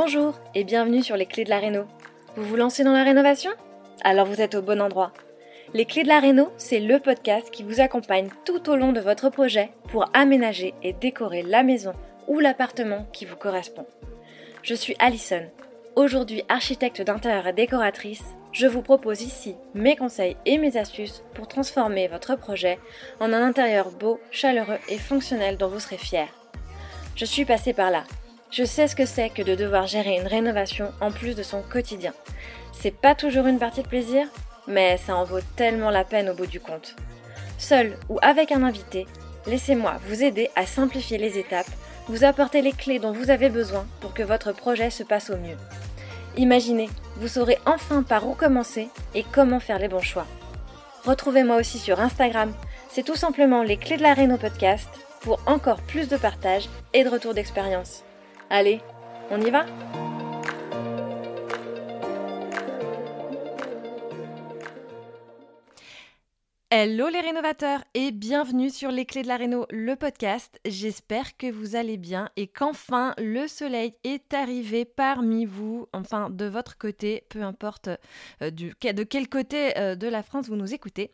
Bonjour et bienvenue sur les clés de la réno. Vous vous lancez dans la rénovation ? Alors vous êtes au bon endroit. Les clés de la réno, c'est le podcast qui vous accompagne tout au long de votre projet pour aménager et décorer la maison ou l'appartement qui vous correspond. Je suis Alison, aujourd'hui architecte d'intérieur et décoratrice. Je vous propose ici mes conseils et mes astuces pour transformer votre projet en un intérieur beau, chaleureux et fonctionnel dont vous serez fiers. Je suis passée par là. Je sais ce que c'est que de devoir gérer une rénovation en plus de son quotidien. C'est pas toujours une partie de plaisir, mais ça en vaut tellement la peine au bout du compte. Seul ou avec un invité, laissez-moi vous aider à simplifier les étapes, vous apporter les clés dont vous avez besoin pour que votre projet se passe au mieux. Imaginez, vous saurez enfin par où commencer et comment faire les bons choix. Retrouvez-moi aussi sur Instagram, c'est tout simplement les clés de la réno podcast pour encore plus de partage et de retour d'expérience. Allez, on y va ? Hello les rénovateurs et bienvenue sur les clés de la réno, le podcast. J'espère que vous allez bien et qu'enfin le soleil est arrivé parmi vous, enfin de votre côté, peu importe de quel côté de la France vous nous écoutez.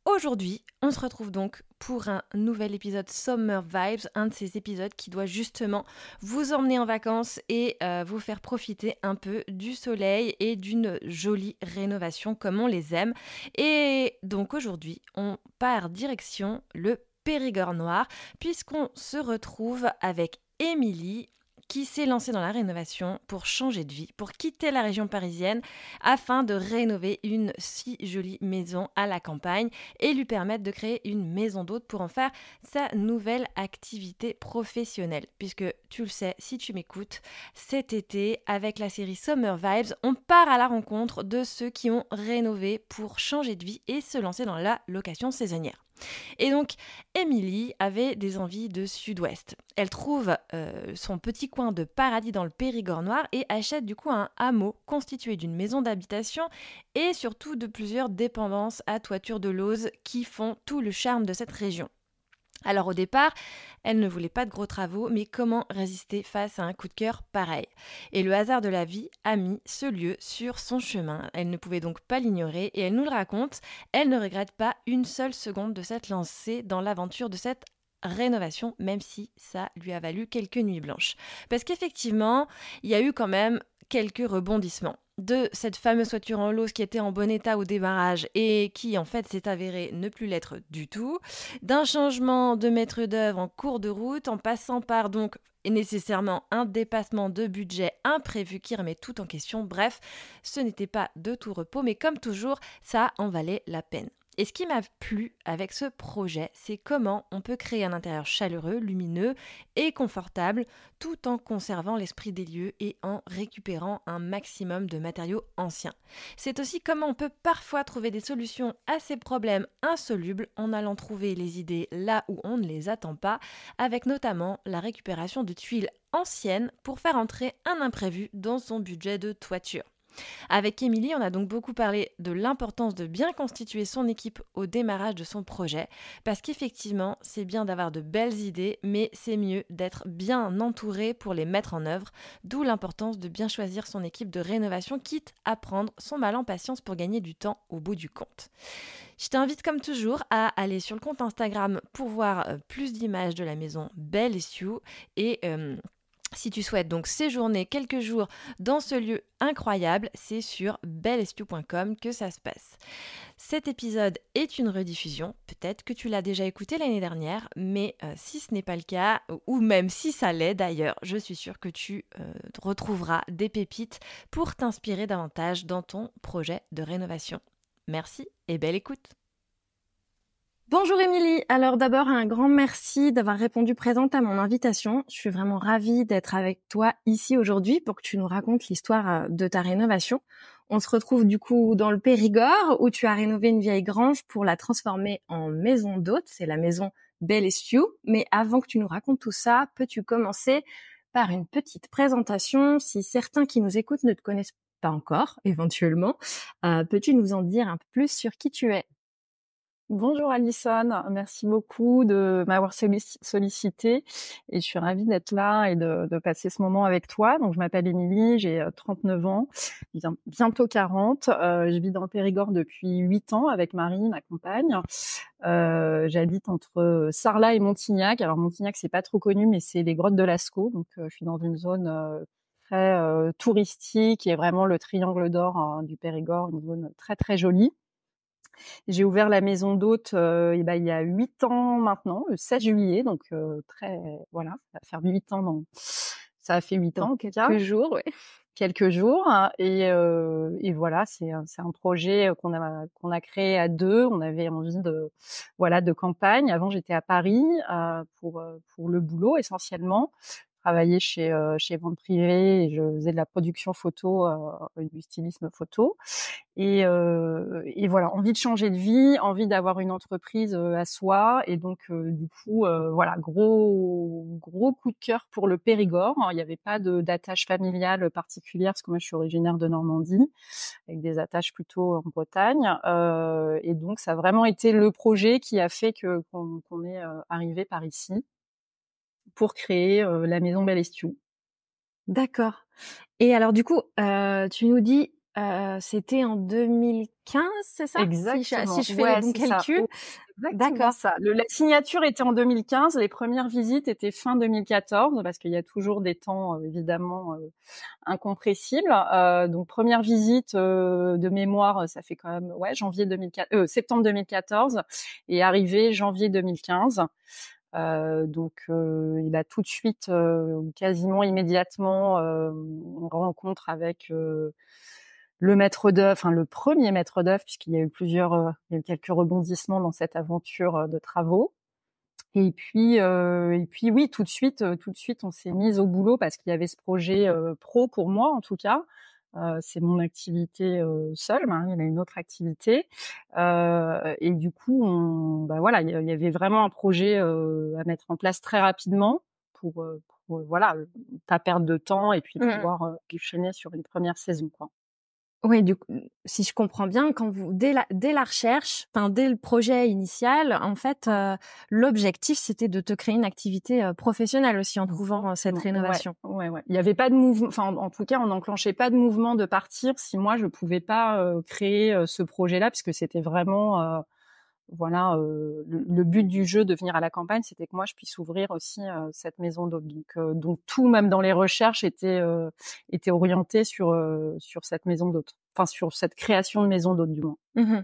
Aujourd'hui, on se retrouve donc pour un nouvel épisode Summer Vibes, un de ces épisodes qui doit justement vous emmener en vacances et vous faire profiter un peu du soleil et d'une jolie rénovation comme on les aime. Et donc aujourd'hui, on part direction le Périgord noir puisqu'on se retrouve avec Émilie qui s'est lancée dans la rénovation pour changer de vie, pour quitter la région parisienne afin de rénover une si jolie maison à la campagne et lui permettre de créer une maison d'hôte pour en faire sa nouvelle activité professionnelle. Puisque tu le sais, si tu m'écoutes, cet été, avec la série Summer Vibes, on part à la rencontre de ceux qui ont rénové pour changer de vie et se lancer dans la location saisonnière. Et donc, Émilie avait des envies de sud-ouest. Elle trouve son petit coin de paradis dans le Périgord noir et achète du coup un hameau constitué d'une maison d'habitation et surtout de plusieurs dépendances à toiture de lauze qui font tout le charme de cette région. Alors au départ, elle ne voulait pas de gros travaux, mais comment résister face à un coup de cœur pareil ? Et le hasard de la vie a mis ce lieu sur son chemin. Elle ne pouvait donc pas l'ignorer et elle nous le raconte. Elle ne regrette pas une seule seconde de s'être lancée dans l'aventure de cette rénovation, même si ça lui a valu quelques nuits blanches. Parce qu'effectivement, il y a eu quand même quelques rebondissements. De cette fameuse toiture en lauze qui était en bon état au démarrage et qui en fait s'est avérée ne plus l'être du tout, d'un changement de maître d'œuvre en cours de route, en passant par donc nécessairement un dépassement de budget imprévu qui remet tout en question. Bref, ce n'était pas de tout repos, mais comme toujours, ça en valait la peine. Et ce qui m'a plu avec ce projet, c'est comment on peut créer un intérieur chaleureux, lumineux et confortable, tout en conservant l'esprit des lieux et en récupérant un maximum de matériaux anciens. C'est aussi comment on peut parfois trouver des solutions à ces problèmes insolubles en allant trouver les idées là où on ne les attend pas, avec notamment la récupération de tuiles anciennes pour faire entrer un imprévu dans son budget de toiture. Avec Émilie, on a donc beaucoup parlé de l'importance de bien constituer son équipe au démarrage de son projet, parce qu'effectivement, c'est bien d'avoir de belles idées, mais c'est mieux d'être bien entouré pour les mettre en œuvre, d'où l'importance de bien choisir son équipe de rénovation, quitte à prendre son mal en patience pour gagner du temps au bout du compte. Je t'invite comme toujours à aller sur le compte Instagram pour voir plus d'images de la maison Belle Issue et si tu souhaites donc séjourner quelques jours dans ce lieu incroyable, c'est sur bellestu.com que ça se passe. Cet épisode est une rediffusion, peut-être que tu l'as déjà écouté l'année dernière, mais si ce n'est pas le cas, ou même si ça l'est d'ailleurs, je suis sûre que tu retrouveras des pépites pour t'inspirer davantage dans ton projet de rénovation. Merci et belle écoute! Bonjour Émilie, alors d'abord un grand merci d'avoir répondu présente à mon invitation. Je suis vraiment ravie d'être avec toi ici aujourd'hui pour que tu nous racontes l'histoire de ta rénovation. On se retrouve du coup dans le Périgord où tu as rénové une vieille grange pour la transformer en maison d'hôte, c'est la maison Belle Issue. Mais avant que tu nous racontes tout ça, peux-tu commencer par une petite présentation si certains qui nous écoutent ne te connaissent pas encore, éventuellement. Peux-tu nous en dire un peu plus sur qui tu es ? Bonjour Alison, merci beaucoup de m'avoir sollicité et je suis ravie d'être là et de passer ce moment avec toi. Donc je m'appelle Émilie, j'ai 39 ans, bientôt 40. Je vis dans le Périgord depuis 8 ans avec Marie, ma compagne. J'habite entre Sarlat et Montignac. Alors Montignac, c'est pas trop connu, mais c'est les grottes de Lascaux. Donc je suis dans une zone très touristique et vraiment le triangle d'or du Périgord, une zone très très jolie. J'ai ouvert la maison d'hôtes il y a 8 ans maintenant, le 16 juillet, donc voilà, ça va faire 8 ans ça a fait 8 Dans ans en tout cas, quelques jours, ouais. quelques jours hein, et voilà, c'est un projet qu'on a créé à 2. On avait envie de campagne. Avant, j'étais à Paris pour le boulot essentiellement. Travaillais chez Vente Privée et je faisais de la production photo, du stylisme photo. Et voilà, envie de changer de vie, envie d'avoir une entreprise à soi, et donc du coup voilà, gros coup de cœur pour le Périgord. Il n'y avait pas d'attache familiale particulière parce que moi je suis originaire de Normandie, avec des attaches plutôt en Bretagne, et donc ça a vraiment été le projet qui a fait qu'on est arrivé par ici pour créer la maison Bellestiou. D'accord. Et alors du coup, tu nous dis, c'était en 2015, c'est ça? Si Exactement, je fais les ouais, bons c'est ça. calculs? Oh, exactement D'accord. ça. La signature était en 2015, les premières visites étaient fin 2014, parce qu'il y a toujours des temps évidemment incompressibles. Donc première visite de mémoire, ça fait quand même septembre 2014 et arrivée janvier 2015. Il a tout de suite, quasiment immédiatement, une rencontre avec le maître d'œuvre, enfin le premier maître d'œuvre, puisqu'il y a eu il y a eu quelques rebondissements dans cette aventure de travaux. Et puis oui, tout de suite, on s'est mis au boulot parce qu'il y avait ce projet pro pour moi en tout cas. C'est mon activité seule, hein, il y a une autre activité. Et du coup, voilà, il y avait vraiment un projet à mettre en place très rapidement pour voilà, pas perdre de temps et puis Mmh. pouvoir enchaîner sur une première saison, quoi. Oui, du coup, si je comprends bien, quand vous dès la recherche, enfin dès le projet initial, en fait, l'objectif c'était de te créer une activité, professionnelle aussi en trouvant, cette Exactement. Ouais, rénovation? ouais, ouais. Il y avait pas de mouvement, enfin en tout cas, on n'enclenchait pas de mouvement de partir si moi je pouvais pas créer ce projet-là, puisque c'était vraiment voilà, le but du jeu de venir à la campagne, c'était que moi je puisse ouvrir aussi cette maison d'hôte. Donc tout, même dans les recherches, était orienté sur cette maison d'hôte, enfin sur cette création de maison d'hôte du moins. Mmh.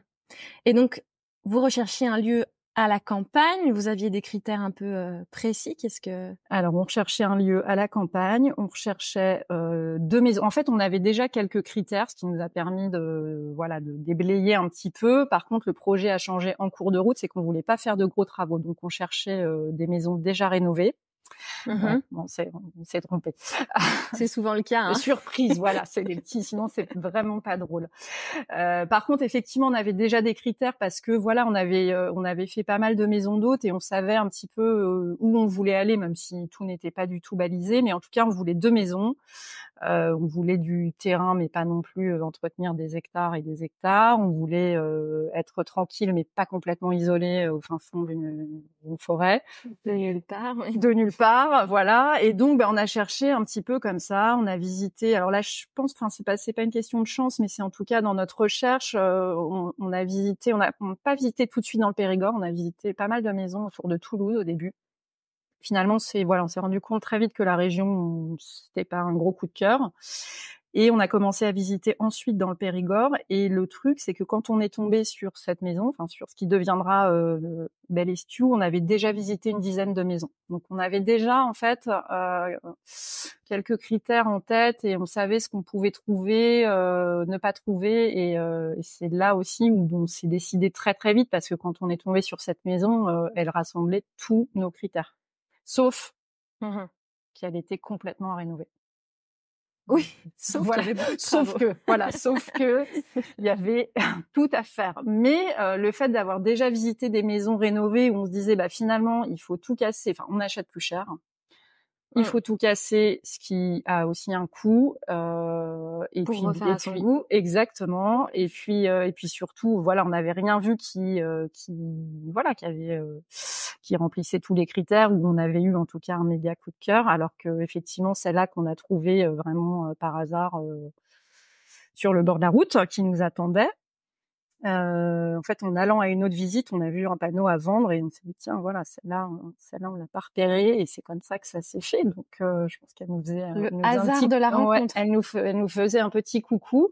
Et donc, vous recherchiez un lieu à la campagne, vous aviez des critères un peu, précis? Qu'est-ce que Alors, on recherchait un lieu à la campagne, on recherchait 2 maisons. En fait, on avait déjà quelques critères, ce qui nous a permis de déblayer un petit peu. Par contre, le projet a changé en cours de route, c'est qu'on voulait pas faire de gros travaux, donc on cherchait des maisons déjà rénovées. Mmh. On s'est trompé. C'est souvent le cas, hein? Surprise, voilà, c'est des petits, sinon c'est vraiment pas drôle. Par contre, effectivement, on avait déjà des critères parce que voilà, on avait fait pas mal de maisons d'hôtes et on savait un petit peu où on voulait aller, même si tout n'était pas du tout balisé. Mais en tout cas, on voulait 2 maisons. On voulait du terrain, mais pas non plus entretenir des hectares et des hectares. On voulait être tranquille, mais pas complètement isolé au fin fond d'une forêt. De nulle part, oui. De nulle part, voilà. Et donc, on a cherché un petit peu comme ça. On a visité. Alors là, je pense, enfin, c'est pas une question de chance, mais c'est en tout cas dans notre recherche, on a visité. On n'a pas visité tout de suite dans le Périgord. On a visité pas mal de maisons autour de Toulouse au début. Finalement, on s'est rendu compte très vite que la région, c'était pas un gros coup de cœur. Et on a commencé à visiter ensuite dans le Périgord. Et le truc, c'est que quand on est tombé sur cette maison, enfin sur ce qui deviendra Bellestiou, on avait déjà visité une dizaine de maisons. Donc on avait déjà en fait quelques critères en tête et on savait ce qu'on pouvait trouver, ne pas trouver. Et c'est là aussi où on s'est décidé très très vite parce que quand on est tombé sur cette maison, elle rassemblait tous nos critères. Sauf Mmh. qu'elle était complètement à rénover. Oui, sauf qu'il Voilà, y avait beaucoup de travaux. sauf que il y avait tout à faire. Mais le fait d'avoir déjà visité des maisons rénovées où on se disait, bah finalement, il faut tout casser. Enfin, on achète plus cher. Il faut tout casser, ce qui a aussi un coût, et Pour puis refaire à son goût. exactement. Et puis surtout, voilà, on n'avait rien vu qui remplissait tous les critères, où on avait eu en tout cas un méga coup de cœur, alors que effectivement celle-là qu'on a trouvée vraiment par hasard sur le bord de la route, qui nous attendait. En fait, en allant à une autre visite, on a vu un panneau à vendre et on s'est dit tiens, voilà, celle-là, on l'a pas repérée, et c'est comme ça que ça s'est fait. Donc, je pense qu'elle nous faisait Le nous faisait hasard de la ouais, rencontre. elle nous faisait un petit coucou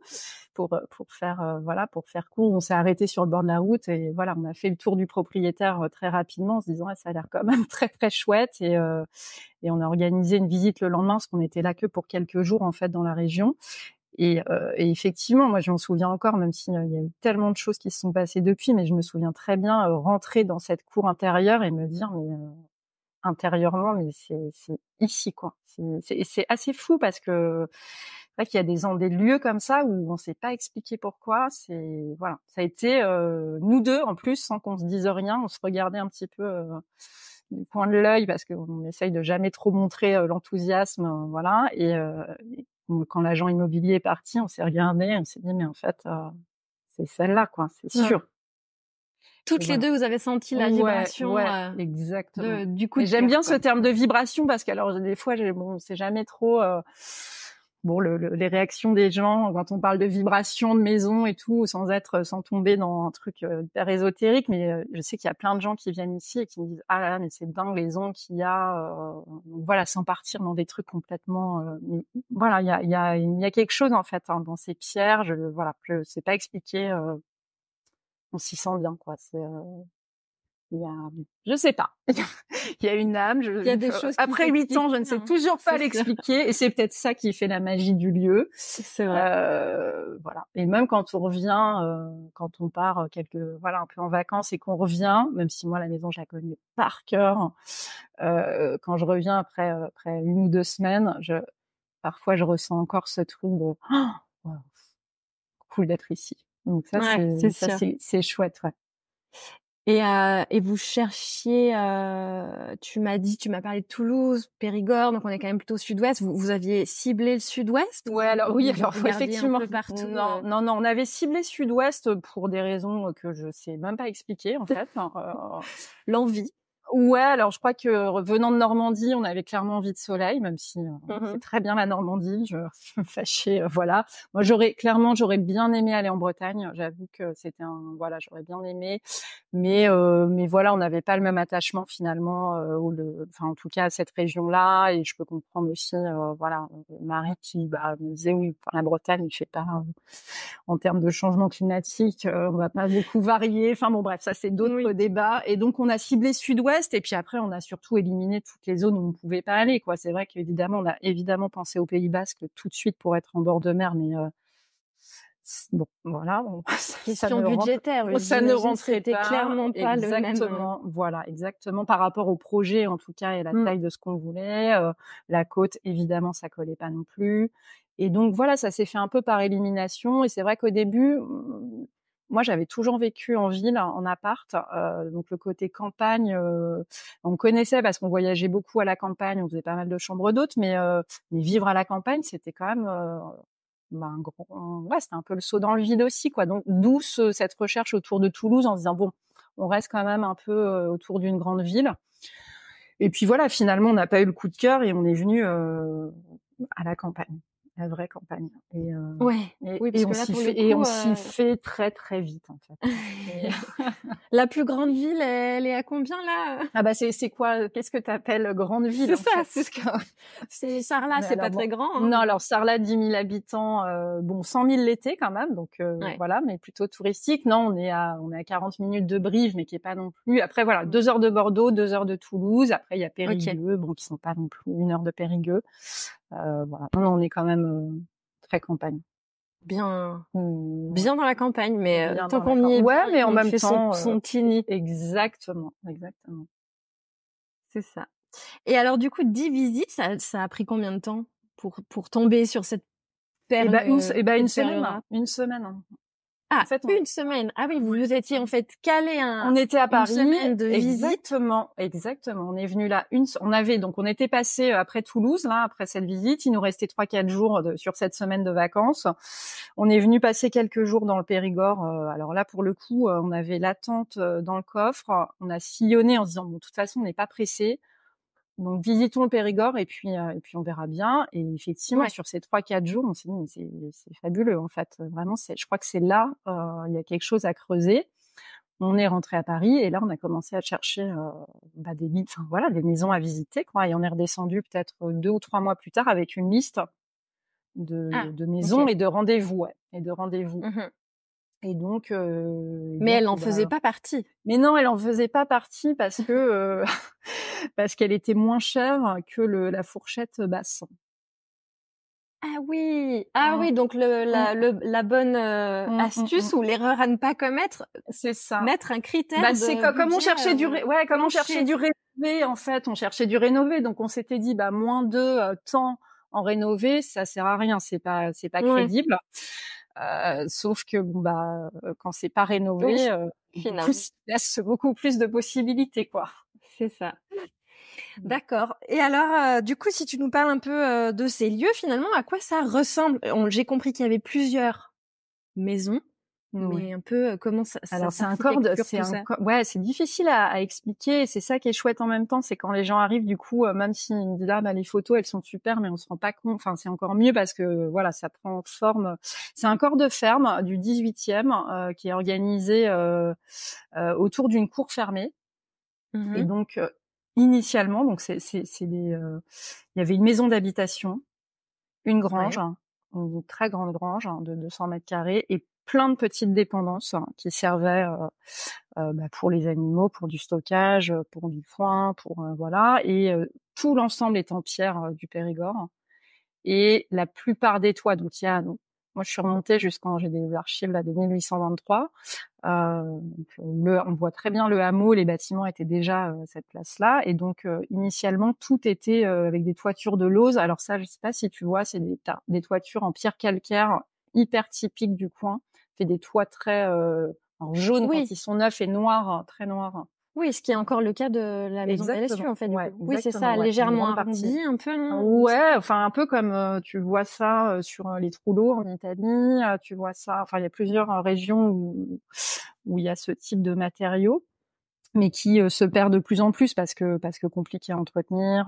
pour faire pour faire court. On s'est arrêté sur le bord de la route et voilà, on a fait le tour du propriétaire très rapidement en se disant ça a l'air quand même très très chouette, et on a organisé une visite le lendemain parce qu'on était là que pour quelques jours en fait dans la région. Et effectivement, moi, je m'en souviens encore, même s'il y a eu tellement de choses qui se sont passées depuis, mais je me souviens très bien rentrer dans cette cour intérieure et me dire, mais intérieurement, mais c'est ici, quoi. C'est assez fou parce que c'est vrai qu'il y a des lieux comme ça où on sait pas expliquer pourquoi. Voilà, ça a été nous deux en plus, sans qu'on se dise rien, on se regardait un petit peu du coin de l'œil parce qu'on essaye de jamais trop montrer l'enthousiasme, voilà. Et quand l'agent immobilier est parti, on s'est regardé, on s'est dit mais en fait c'est celle-là, quoi, c'est sûr. Toutes les deux, vous avez senti la vibration exactement. du coup de J'aime cœur, bien quoi. ce terme de vibration parce qu'alors des fois, on sait jamais trop les réactions des gens quand on parle de vibration de maison et tout, sans tomber dans un truc hyper ésotérique. Mais je sais qu'il y a plein de gens qui viennent ici et qui me disent ah là là, mais c'est dingue les ondes qu'il y a. Voilà, sans partir dans des trucs complètement. Mais voilà, il y a quelque chose en fait dans ces pierres. Je sais pas expliquer. On s'y sent bien, quoi. Je sais pas. Il y a une âme. Il y a des choses qui après 8 ans, je ne sais toujours pas l'expliquer, et c'est peut-être ça qui fait la magie du lieu. C'est vrai. Voilà. Et même quand on revient, quand on part un peu en vacances et qu'on revient, même si moi la maison je la connais par cœur, quand je reviens après 1 ou 2 semaines, parfois je ressens encore ce truc de wow, cool d'être ici. Donc ça c'est chouette, ouais. Et vous cherchiez, tu m'as parlé de Toulouse, Périgord, donc on est quand même plutôt sud-ouest. Vous aviez ciblé le sud-ouest? Ouais, alors oui, alors effectivement. Un peu partout, non, on avait ciblé sud-ouest pour des raisons que je sais même pas expliquer en fait. L'envie. Ouais, alors je crois que venant de Normandie, on avait clairement envie de soleil, même si c'est très bien la Normandie. Je me fâchais, voilà. Moi, j'aurais bien aimé aller en Bretagne. J'avoue que j'aurais bien aimé, mais voilà, on n'avait pas le même attachement finalement, en tout cas à cette région-là. Et je peux comprendre aussi, Marie qui me disait oui, la Bretagne, je sais pas, en termes de changement climatique, on va pas beaucoup varier. Enfin bon, bref, ça c'est d'autres débats. Et donc on a ciblé sud-ouest. Et puis après, on a surtout éliminé toutes les zones où on ne pouvait pas aller, quoi. C'est vrai qu'évidemment, on a évidemment pensé au Pays Basque tout de suite pour être en bord de mer, mais bon, voilà. Question budgétaire, ça ne rentrait pas. Clairement pas le même. Exactement, voilà, exactement. Par rapport au projet, en tout cas, et la taille de ce qu'on voulait. La côte, évidemment, ça collait pas non plus. Et donc voilà, ça s'est fait un peu par élimination. Et c'est vrai qu'au début, moi, j'avais toujours vécu en ville, en appart, donc le côté campagne, on connaissait parce qu'on voyageait beaucoup à la campagne, on faisait pas mal de chambres d'hôtes, mais vivre à la campagne, c'était quand même c'était un peu le saut dans le vide aussi, quoi. Donc d'où cette recherche autour de Toulouse en se disant bon, on reste quand même un peu autour d'une grande ville. Et puis voilà, finalement, on n'a pas eu le coup de cœur et on est venu à la campagne. La vraie campagne. On s'y fait très très vite en fait. La plus grande ville, elle est à combien là? Ah bah c'est quoi? Qu'est-ce que t'appelles grande ville? C'est Sarlat, c'est pas très grand. Hein. Non, alors Sarlat 10 000 habitants, 100 000 l'été quand même, donc voilà, mais plutôt touristique. Non, on est à 40 minutes de Brive, mais qui est pas non plus. Après voilà, 2 heures de Bordeaux, 2 heures de Toulouse. Après il y a Périgueux, qui sont pas non plus 1 heure de Périgueux. Voilà. Non, on est quand même très campagne. Bien dans la campagne, mais tant qu'on y est, mais en même temps, son petit nid. Exactement. C'est ça. Et alors du coup, 10 visites, ça a pris combien de temps pour tomber sur cette perle? Une semaine. Ah, en fait, une semaine. Ah oui, vous étiez en fait calé on était à Paris. Une semaine de visite. Exactement. On est venu là on était passé après Toulouse, là, après cette visite. Il nous restait 3-4 jours sur cette semaine de vacances. On est venu passer quelques jours dans le Périgord. Alors là, pour le coup, on avait la tente dans le coffre. On a sillonné en se disant, bon, de toute façon, on n'est pas pressé. Donc, visitons le Périgord et puis on verra bien. Et effectivement, sur ces 3-4 jours, on s'est dit, mais c'est fabuleux, en fait. Vraiment, je crois que c'est là, il y a quelque chose à creuser. On est rentré à Paris et là, on a commencé à chercher, des maisons à visiter, quoi. Et on est redescendu peut-être 2 ou 3 mois plus tard avec une liste de maisons et de rendez-vous, Mmh. Et donc, Mais elle en faisait pas partie. Mais non, elle en faisait pas partie parce que parce qu'elle était moins chère que la fourchette basse. Ah oui, donc la bonne astuce ou l'erreur à ne pas commettre, C'est ça. mettre un critère C'est de comme on budget, cherchait on cherchait du rénové, en fait, on cherchait du rénové, donc on s'était dit moins de temps en rénové, ça sert à rien, c'est pas crédible. Sauf que quand c'est pas rénové, finalement. ça laisse beaucoup plus de possibilités, quoi. C'est ça. D'accord. Et alors, du coup, si tu nous parles un peu de ces lieux, finalement, à quoi ça ressemble? J'ai compris qu'il y avait plusieurs maisons, mais un peu comment ça Alors c'est c'est difficile à expliquer. C'est ça qui est chouette en même temps, c'est quand les gens arrivent, du coup, même s'ils me disent les photos elles sont super, mais on se rend pas compte. Enfin, c'est encore mieux parce que voilà, ça prend forme. C'est un corps de ferme du 18e qui est organisé autour d'une cour fermée. Mmh. Et donc initialement, donc il y avait une maison d'habitation, une grange, une très grande grange de 200 mètres carrés et plein de petites dépendances qui servaient pour les animaux, pour du stockage, pour du foin, voilà. Et tout l'ensemble est en pierre du Périgord. Et la plupart des toits, donc moi je suis remontée j'ai des archives là de 1823. On voit très bien le hameau, les bâtiments étaient déjà à cette place-là, et donc initialement tout était avec des toitures de lauze. Alors ça, je sais pas si tu vois, c'est des toitures en pierre calcaire hyper typiques du coin. C'est des toits très jaunes quand ils sont neufs et noirs, très noirs. Oui, ce qui est encore le cas de la maison d'LSU, en fait. Du coup. Oui, c'est ça, ouais, légèrement arrondi, un peu, non? Ouais, enfin un peu comme tu vois ça sur les Trullo en Italie. Tu vois ça. Enfin, il y a plusieurs régions où il y a ce type de matériaux, mais qui se perd de plus en plus parce que compliqué à entretenir,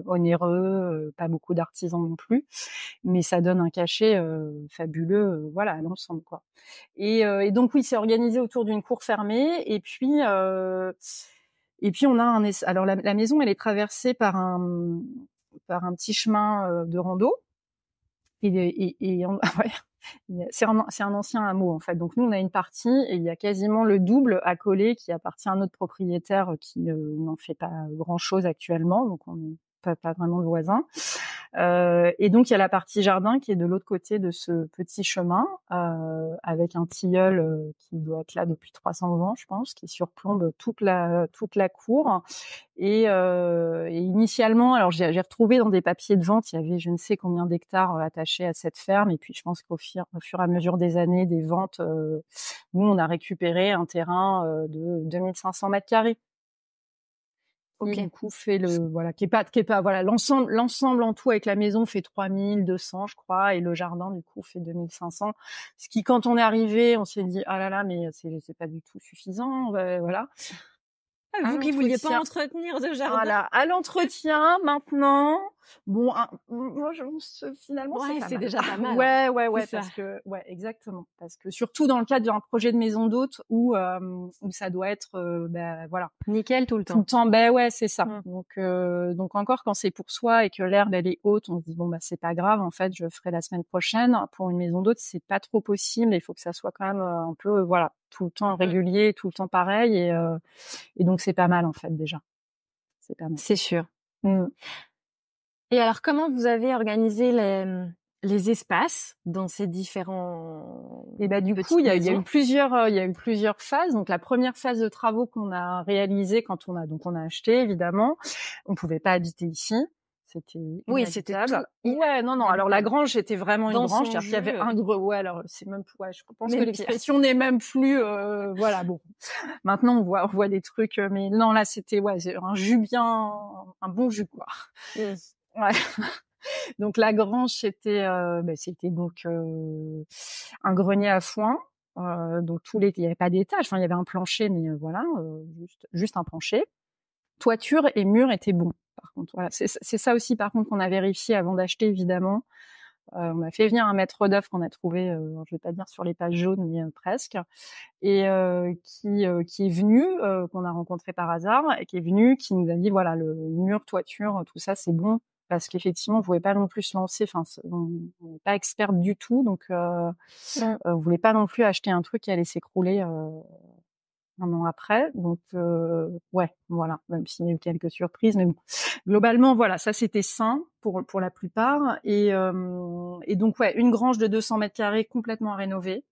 onéreux, pas beaucoup d'artisans non plus, mais ça donne un cachet fabuleux, voilà, à l'ensemble, quoi. Et donc oui, c'est organisé autour d'une cour fermée, et puis on a alors la maison, elle est traversée par un petit chemin de rando, c'est un ancien hameau, en fait. Donc nous, on a une partie et il y a quasiment le double à coller qui appartient à notre propriétaire qui n'en fait pas grand-chose actuellement. Donc on n'est pas vraiment de voisins. Et donc il y a la partie jardin qui est de l'autre côté de ce petit chemin avec un tilleul qui doit être là depuis 300 ans, je pense, qui surplombe toute la cour. Et initialement, alors j'ai retrouvé dans des papiers de vente, il y avait je ne sais combien d'hectares attachés à cette ferme. Et puis je pense qu'au fur et à mesure des années, des ventes, nous on a récupéré un terrain de 2500 mètres carrés. Qui du coup fait qui est pas voilà, l'ensemble en tout avec la maison fait 3200, je crois, et le jardin du coup fait 2500. Ce qui, quand on est arrivé, on s'est dit ah là là, mais c'est pas du tout suffisant, voilà. Vous qui vouliez pas entretenir ce jardin. Voilà, à l'entretien maintenant. Bon, moi finalement c'est déjà pas mal. Ouais, parce que exactement, parce que surtout dans le cadre d'un projet de maison d'hôte où ça doit être voilà, nickel tout le temps. Tout le temps, c'est ça. Donc encore quand c'est pour soi et que l'herbe elle est haute, on se dit c'est pas grave, en fait, je ferai la semaine prochaine. Pour une maison d'hôte, c'est pas trop possible, il faut que ça soit quand même un peu voilà, tout le temps régulier, tout le temps pareil, et donc c'est pas mal, en fait, déjà. C'est pas mal. C'est sûr. Et alors, comment vous avez organisé les espaces dans ces différents... Et du coup, il y a eu plusieurs phases. Donc la première phase de travaux qu'on a réalisée quand on a acheté, évidemment, on pouvait pas habiter ici. c'était Oui, c'était inhabitable. tout Ouais, non. Alors la grange était vraiment une dans grange, son c'est-à-dire qu'il y avait jus, un gros. Ouais, alors c'est même. Ouais, je pense que même pire. l'expression n'est même plus. Voilà, bon. Maintenant on voit des trucs, mais non, là c'était c'est un jus bien, un bon jus quoi. Mmh. Ouais. Donc la grange c'était donc un grenier à foin. Donc il y avait pas d'étage, enfin il y avait un plancher, mais voilà, juste un plancher. Toiture et murs étaient bons. Par contre, voilà, c'est ça aussi par contre qu'on a vérifié avant d'acheter évidemment. On a fait venir un maître d'œuvre qu'on a trouvé, je vais pas dire sur les pages jaunes, mais presque, et qui est venu, qu'on a rencontré par hasard, et qui est venu, qui nous a dit voilà, le mur, toiture, tout ça c'est bon, parce qu'effectivement on pouvait pas non plus se lancer. Enfin, on n'est pas experte du tout, donc Mmh. on voulait pas non plus acheter un truc qui allait s'écrouler. Un an après, donc ouais, voilà, même s'il y a eu quelques surprises, mais bon. Globalement, voilà, ça c'était sain pour la plupart, et donc ouais, une grange de 200 mètres carrés complètement rénovée,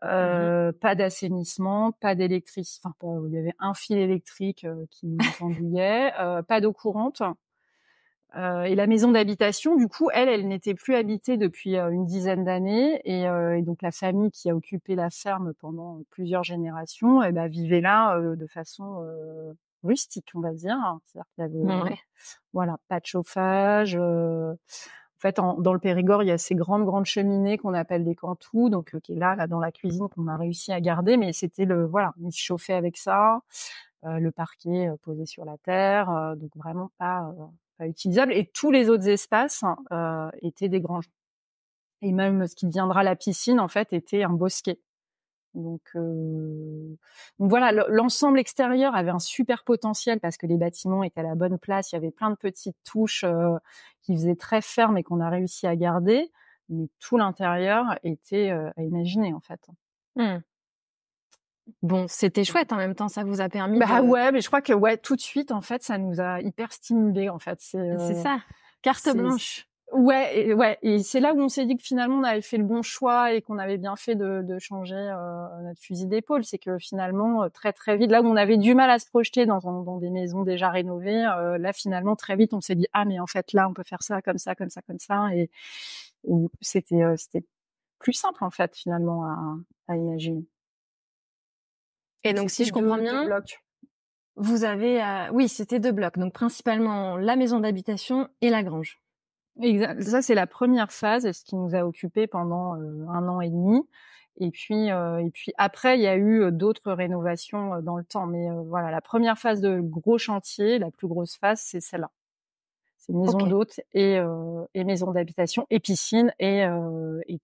Mmh. pas d'assainissement, pas d'électricité, enfin il y avait un fil électrique qui nous pendouillait, pas d'eau courante. Et la maison d'habitation, du coup, elle n'était plus habitée depuis une dizaine d'années, et donc la famille qui a occupé la ferme pendant plusieurs générations, vivait là de façon rustique, on va dire. C'est-à-dire qu'il y avait Ouais. voilà, pas de chauffage. En fait, dans le Périgord, il y a ces grandes cheminées qu'on appelle des cantous, donc qui est là dans la cuisine, qu'on a réussi à garder, mais c'était voilà, ils se chauffaient avec ça. Le parquet posé sur la terre, donc vraiment pas utilisable. Et tous les autres espaces étaient des granges. Et même ce qui deviendra la piscine, en fait, était un bosquet. Donc voilà, l'ensemble extérieur avait un super potentiel parce que les bâtiments étaient à la bonne place. Il y avait plein de petites touches qui faisaient très ferme et qu'on a réussi à garder. Mais tout l'intérieur était à imaginer, en fait. Mmh. Bon, c'était chouette en même temps, ça vous a permis Bah de ouais, mais je crois que ouais, tout de suite, en fait, ça nous a hyper stimulés, en fait. c'est ça, carte C'est blanche. ouais, et c'est là où on s'est dit que finalement on avait fait le bon choix et qu'on avait bien fait de changer notre fusil d'épaule. C'est que finalement très très vite, là où on avait du mal à se projeter dans des maisons déjà rénovées, là finalement très vite on s'est dit ah mais en fait là on peut faire ça comme ça comme ça comme ça, et c'était plus simple en fait finalement à imaginer. Et Donc donc si c'était je comprends deux bien, blocs. vous avez, oui, c'était 2 blocs, donc principalement la maison d'habitation et la grange. Ça, c'est la première phase, ce qui nous a occupés pendant 1 an et demi. Et puis après, il y a eu d'autres rénovations dans le temps. Mais voilà, la première phase de gros chantier, la plus grosse phase, c'est celle-là. C'est maison OK. d'hôtes et maison d'habitation et piscine et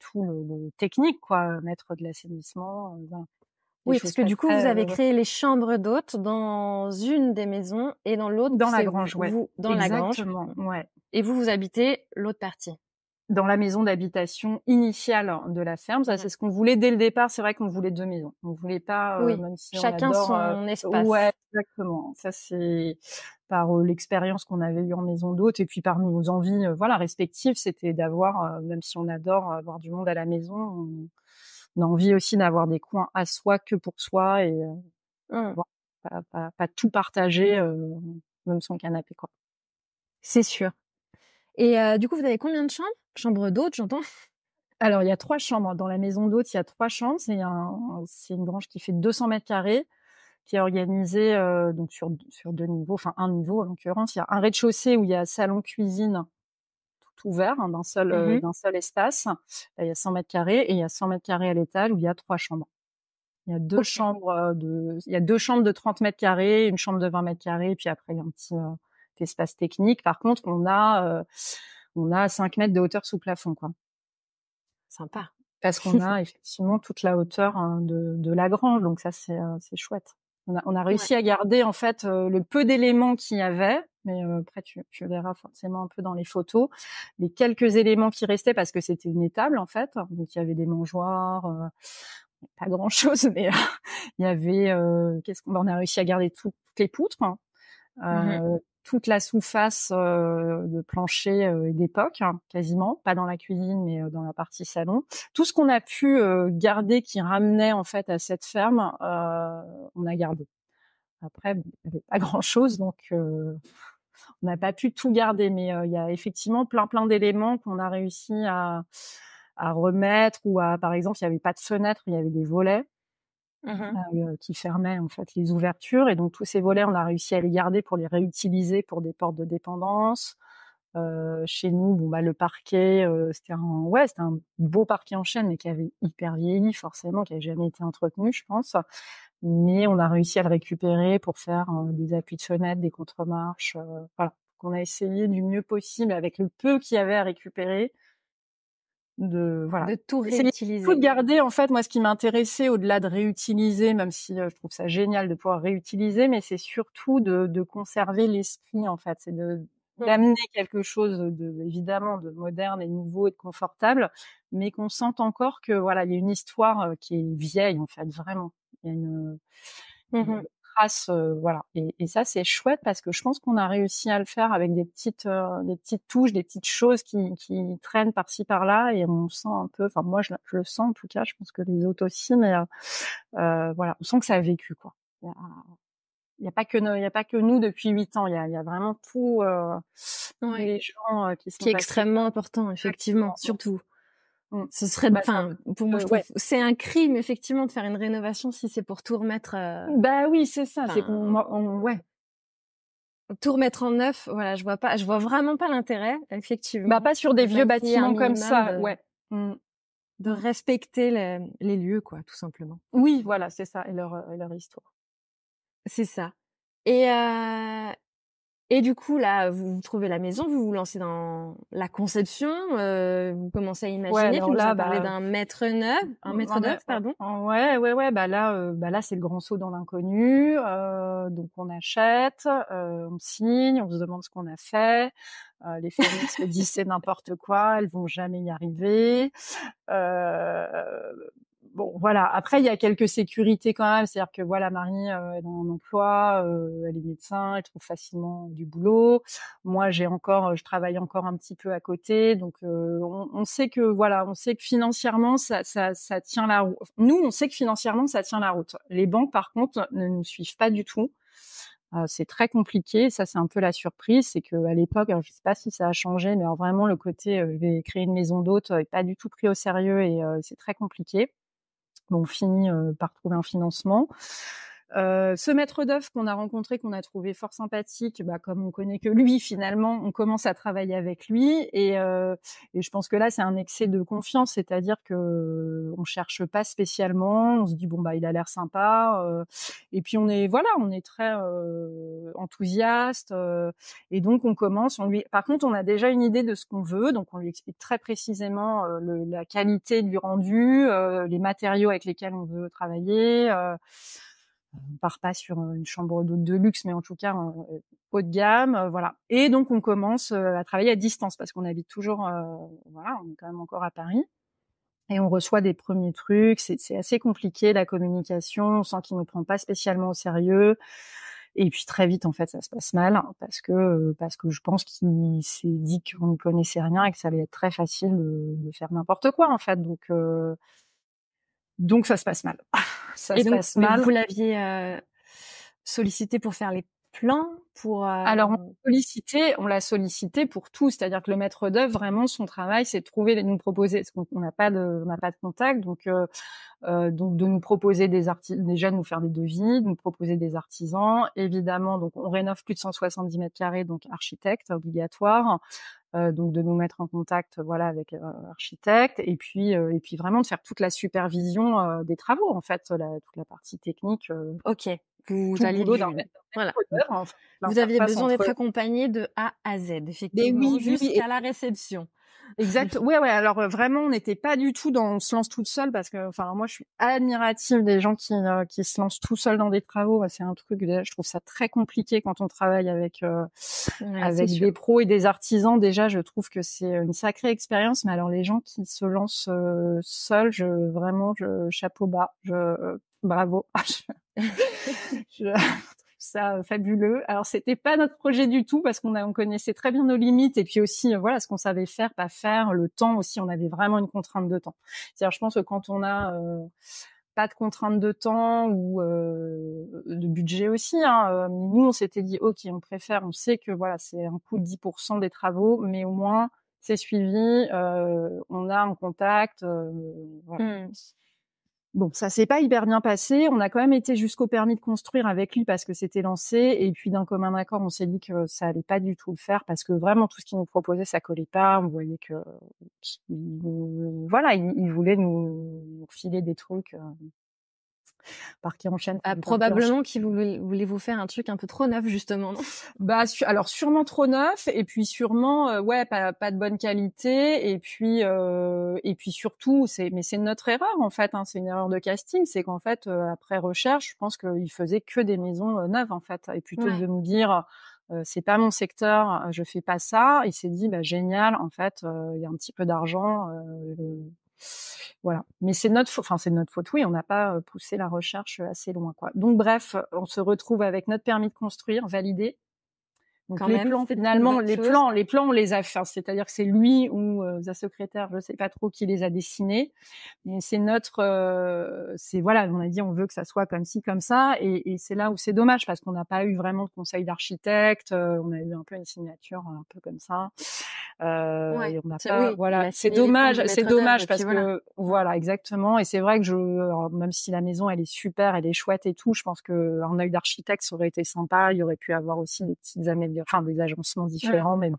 tout le technique, quoi, mettre de l'assainissement, voilà, des Oui, parce choses que pas du coup, vous très avez créé les chambres d'hôtes dans une des maisons et dans l'autre, dans la c'est grange, ouais. vous dans la grange Exactement, ouais. et vous habitez l'autre partie. Dans la maison d'habitation initiale de la ferme. Ça, Mmh. c'est ce qu'on voulait dès le départ. C'est vrai qu'on voulait 2 maisons. On voulait pas, Oui, même si on chacun adore, son espace. ouais, exactement. Ça, c'est par, l'expérience qu'on avait eue en maison d'hôte et puis par nos envies, voilà, respectives, c'était d'avoir, même si on adore avoir du monde à la maison, on a envie aussi d'avoir des coins à soi que pour soi, et Mmh, voilà, pas tout partager, même son canapé, quoi. c'est sûr. Et du coup, vous avez combien de chambres? Chambres d'hôtes, j'entends? Alors, il y a 3 chambres. Dans la maison d'hôtes, il y a 3 chambres. C'est une grange qui fait 200 mètres carrés, qui est organisée donc sur 2 niveaux, enfin un niveau en l'occurrence. Il y a un rez-de-chaussée où il y a salon-cuisine tout ouvert, hein, Mmh. d'un seul espace. Là, il y a 100 mètres carrés, et il y a 100 mètres carrés à l'étage où il y a 3 chambres. OK. Il y a 2 chambres de 30 mètres carrés, une chambre de 20 mètres carrés, et puis après il y a un petit espace technique. Par contre, on a 5 mètres de hauteur sous plafond, quoi. Sympa. Parce qu'on a effectivement toute la hauteur, hein, de la grange, donc ça c'est chouette. On a Ouais. réussi à garder en fait le peu d'éléments qu'il y avait, mais après tu verras forcément un peu dans les photos, les quelques éléments qui restaient, parce que c'était une étable en fait, donc il y avait des mangeoires, pas grand chose, mais il y avait on a réussi à garder toutes les poutres, hein. Mmh. Toute la sous-face de plancher et d'époque, hein, quasiment, pas dans la cuisine, mais dans la partie salon. Tout ce qu'on a pu garder qui ramenait en fait à cette ferme, on a gardé. Après, bon, il y avait pas grand-chose, donc On n'a pas pu tout garder, mais il y a effectivement plein d'éléments qu'on a réussi à remettre ou par exemple, il y avait pas de fenêtre, il y avait des volets Mmh. qui fermaient en fait les ouvertures et donc tous ces volets, on a réussi à les garder pour les réutiliser pour des portes de dépendance. Chez nous, bon bah le parquet, c'était un beau parquet en chêne mais qui avait hyper vieilli forcément, qui avait jamais été entretenu, je pense. Mais on a réussi à le récupérer pour faire des appuis de fenêtre, des contre-marches, voilà. On a essayé du mieux possible avec le peu qu'il y avait à récupérer De tout essayer tout de réutiliser. garder en fait. Moi, ce qui m'intéressait au-delà de réutiliser, même si je trouve ça génial de pouvoir réutiliser, mais c'est surtout de conserver l'esprit en fait. C'est Mmh. d'amener quelque chose évidemment de moderne et nouveau et de confortable, mais qu'on sente encore que voilà, il y a une histoire qui est vieille en fait, vraiment. Il y a une Mmh. trace, voilà. Et ça, c'est chouette parce que je pense qu'on a réussi à le faire avec des petites touches, des petites choses qui traînent par-ci par-là et on sent un peu, enfin moi je le sens en tout cas, je pense que les autres aussi, mais voilà, on sent que ça a vécu quoi. Il y a, il y a pas que nous depuis 8 ans, il y a vraiment tous Ouais. les gens qui Ce qui sont est passés extrêmement par important, effectivement, exactement. surtout. Mmh. Ce serait Bah, c'est un enfin, pour moi, je trouve ouais. c'est un crime, effectivement, de faire une rénovation si c'est pour tout remettre, Bah oui, c'est ça, c'est enfin, ouais. tout remettre en neuf, voilà, je vois vraiment pas l'intérêt, Bah effectivement. pas sur des De vieux planifier un bâtiments comme minimum, ça, ouais. Mmh. de Mmh. respecter les lieux, quoi, tout simplement. Oui, voilà, c'est ça et leur histoire. C'est ça. Et et du coup, là, vous trouvez la maison, vous vous lancez dans la conception, vous commencez à Ouais, imaginer. Tu alors nous as là, parlé bah, d'un maître on d'œuvre, est pardon. ouais, ouais, ouais, bah là, c'est le grand saut dans l'inconnu. Donc on achète, on signe, on se demande ce qu'on a fait. Les familles se disent c'est n'importe quoi, elles vont jamais y arriver. Bon, voilà. Après, il y a quelques sécurités quand même. C'est-à-dire que voilà, Marie, elle a un emploi, elle est médecin, elle trouve facilement du boulot. Moi, je travaille encore un petit peu à côté. Donc, on sait que voilà, on sait que financièrement, ça tient la route. Nous, on sait que financièrement, ça tient la route. Les banques, par contre, ne nous suivent pas du tout. C'est très compliqué. Ça, c'est un peu la surprise. C'est qu'à l'époque, alors, je sais pas si ça a changé, mais alors vraiment, le côté, je vais créer une maison d'hôte est pas du tout pris au sérieux et c'est très compliqué. On finit par trouver un financement. Ce maître d'œuvre qu'on a rencontré, qu'on a trouvé fort sympathique, bah, comme on connaît que lui, finalement, on commence à travailler avec lui et je pense que là, c'est un excès de confiance, c'est-à-dire que on cherche pas spécialement, on se dit bon bah il a l'air sympa et puis on est très enthousiaste et donc on commence. Par contre, on a déjà une idée de ce qu'on veut, donc on lui explique très précisément la qualité du rendu, les matériaux avec lesquels on veut travailler. On part pas sur une chambre d'hôte de luxe, mais en tout cas haut de gamme, voilà. Et donc on commence à travailler à distance parce qu'on habite toujours, voilà, on est quand même encore à Paris. Et on reçoit des premiers trucs, c'est assez compliqué la communication, on sent qu'il ne prend pas spécialement au sérieux. Et puis très vite en fait ça se passe mal parce que je pense qu'il s'est dit qu'on ne connaissait rien et que ça allait être très facile de faire n'importe quoi en fait. Donc ça se passe mal. Ça Et se donc, passe mais mal. vous l'aviez sollicité pour faire les plans, pour Alors on l'a sollicité pour tout, c'est-à-dire que le maître d'œuvre vraiment son travail c'est de trouver, de nous proposer, parce qu'on n'a pas de contact, donc de nous proposer déjà de nous faire des devis, de nous proposer des artisans, évidemment. Donc on rénove plus de 170 mètres carrés, donc architecte obligatoire. Donc de nous mettre en contact, voilà, avec architecte et puis vraiment de faire toute la supervision des travaux en fait, toute la partie technique, OK, vous tout le alliez boulot d'un du maître voilà, d'œuvre, enfin, vous aviez l'interface besoin d'être entre accompagné de A à Z, mais effectivement, oui, oui, oui. jusqu'à la réception. Exact. Ouais, ouais. Alors vraiment, on n'était pas du tout dans on se lance toute seule parce que, enfin, moi, je suis admirative des gens qui se lancent tout seuls dans des travaux. C'est un truc, déjà, je trouve ça très compliqué quand on travaille Ouais, c'est avec sûr. des pros et des artisans. Déjà, je trouve que c'est une sacrée expérience. Mais alors, les gens qui se lancent seuls, vraiment, chapeau bas, bravo. Je trouve ça fabuleux. Alors c'était pas notre projet du tout parce on connaissait très bien nos limites et puis aussi voilà ce qu'on savait faire, pas faire, le temps aussi, on avait vraiment une contrainte de temps. C'est-à-dire je pense que quand on a pas de contrainte de temps ou budget aussi, hein. Nous, on s'était dit, OK, on sait que voilà, c'est un coût de 10% des travaux, mais au moins, c'est suivi, on a un contact, voilà. Mmh. Bon, ça s'est pas hyper bien passé. On a quand même été jusqu'au permis de construire avec lui parce que c'était lancé. Et puis, d'un commun accord, on s'est dit que ça allait pas du tout le faire parce que vraiment, tout ce qu'il nous proposait, ça collait pas. On voyait que, voilà, il voulait nous filer des trucs, parquet en chaîne. Probablement qu'il voulait vous faire un truc un peu trop neuf, justement, non? Bah, alors sûrement trop neuf, et puis sûrement, ouais, pas de bonne qualité, et puis surtout, c'est notre erreur en fait, hein, c'est une erreur de casting, c'est qu'en fait, après recherche, je pense qu'il faisait que des maisons neuves en fait, et plutôt que de nous dire, c'est pas mon secteur, je fais pas ça, il s'est dit, bah génial, en fait, il y a un petit peu d'argent, voilà. Mais c'est notre faute, oui, on n'a pas poussé la recherche assez loin, quoi. Donc bref, on se retrouve avec notre permis de construire validé. Donc Quand les même, plans, c'est une finalement, bonne les chose. plans, on les a fait. C'est-à-dire que c'est lui ou sa secrétaire, je sais pas trop, qui les a dessinés. Mais c'est voilà, on a dit on veut que ça soit comme ci, comme ça, et c'est là où c'est dommage parce qu'on n'a pas eu vraiment de conseil d'architecte. On a eu un peu une signature un peu comme ça. Ouais. Et on n'a C'est pas, oui, il voilà, a c'est signé les plans du dommage maître d'œuvre et parce puis voilà. que voilà, exactement. Et c'est vrai que alors, même si la maison elle est super, elle est chouette et tout, je pense que un œil d'architecte ça aurait été sympa. Il y aurait pu avoir aussi des petites des agencements différents, mais bon,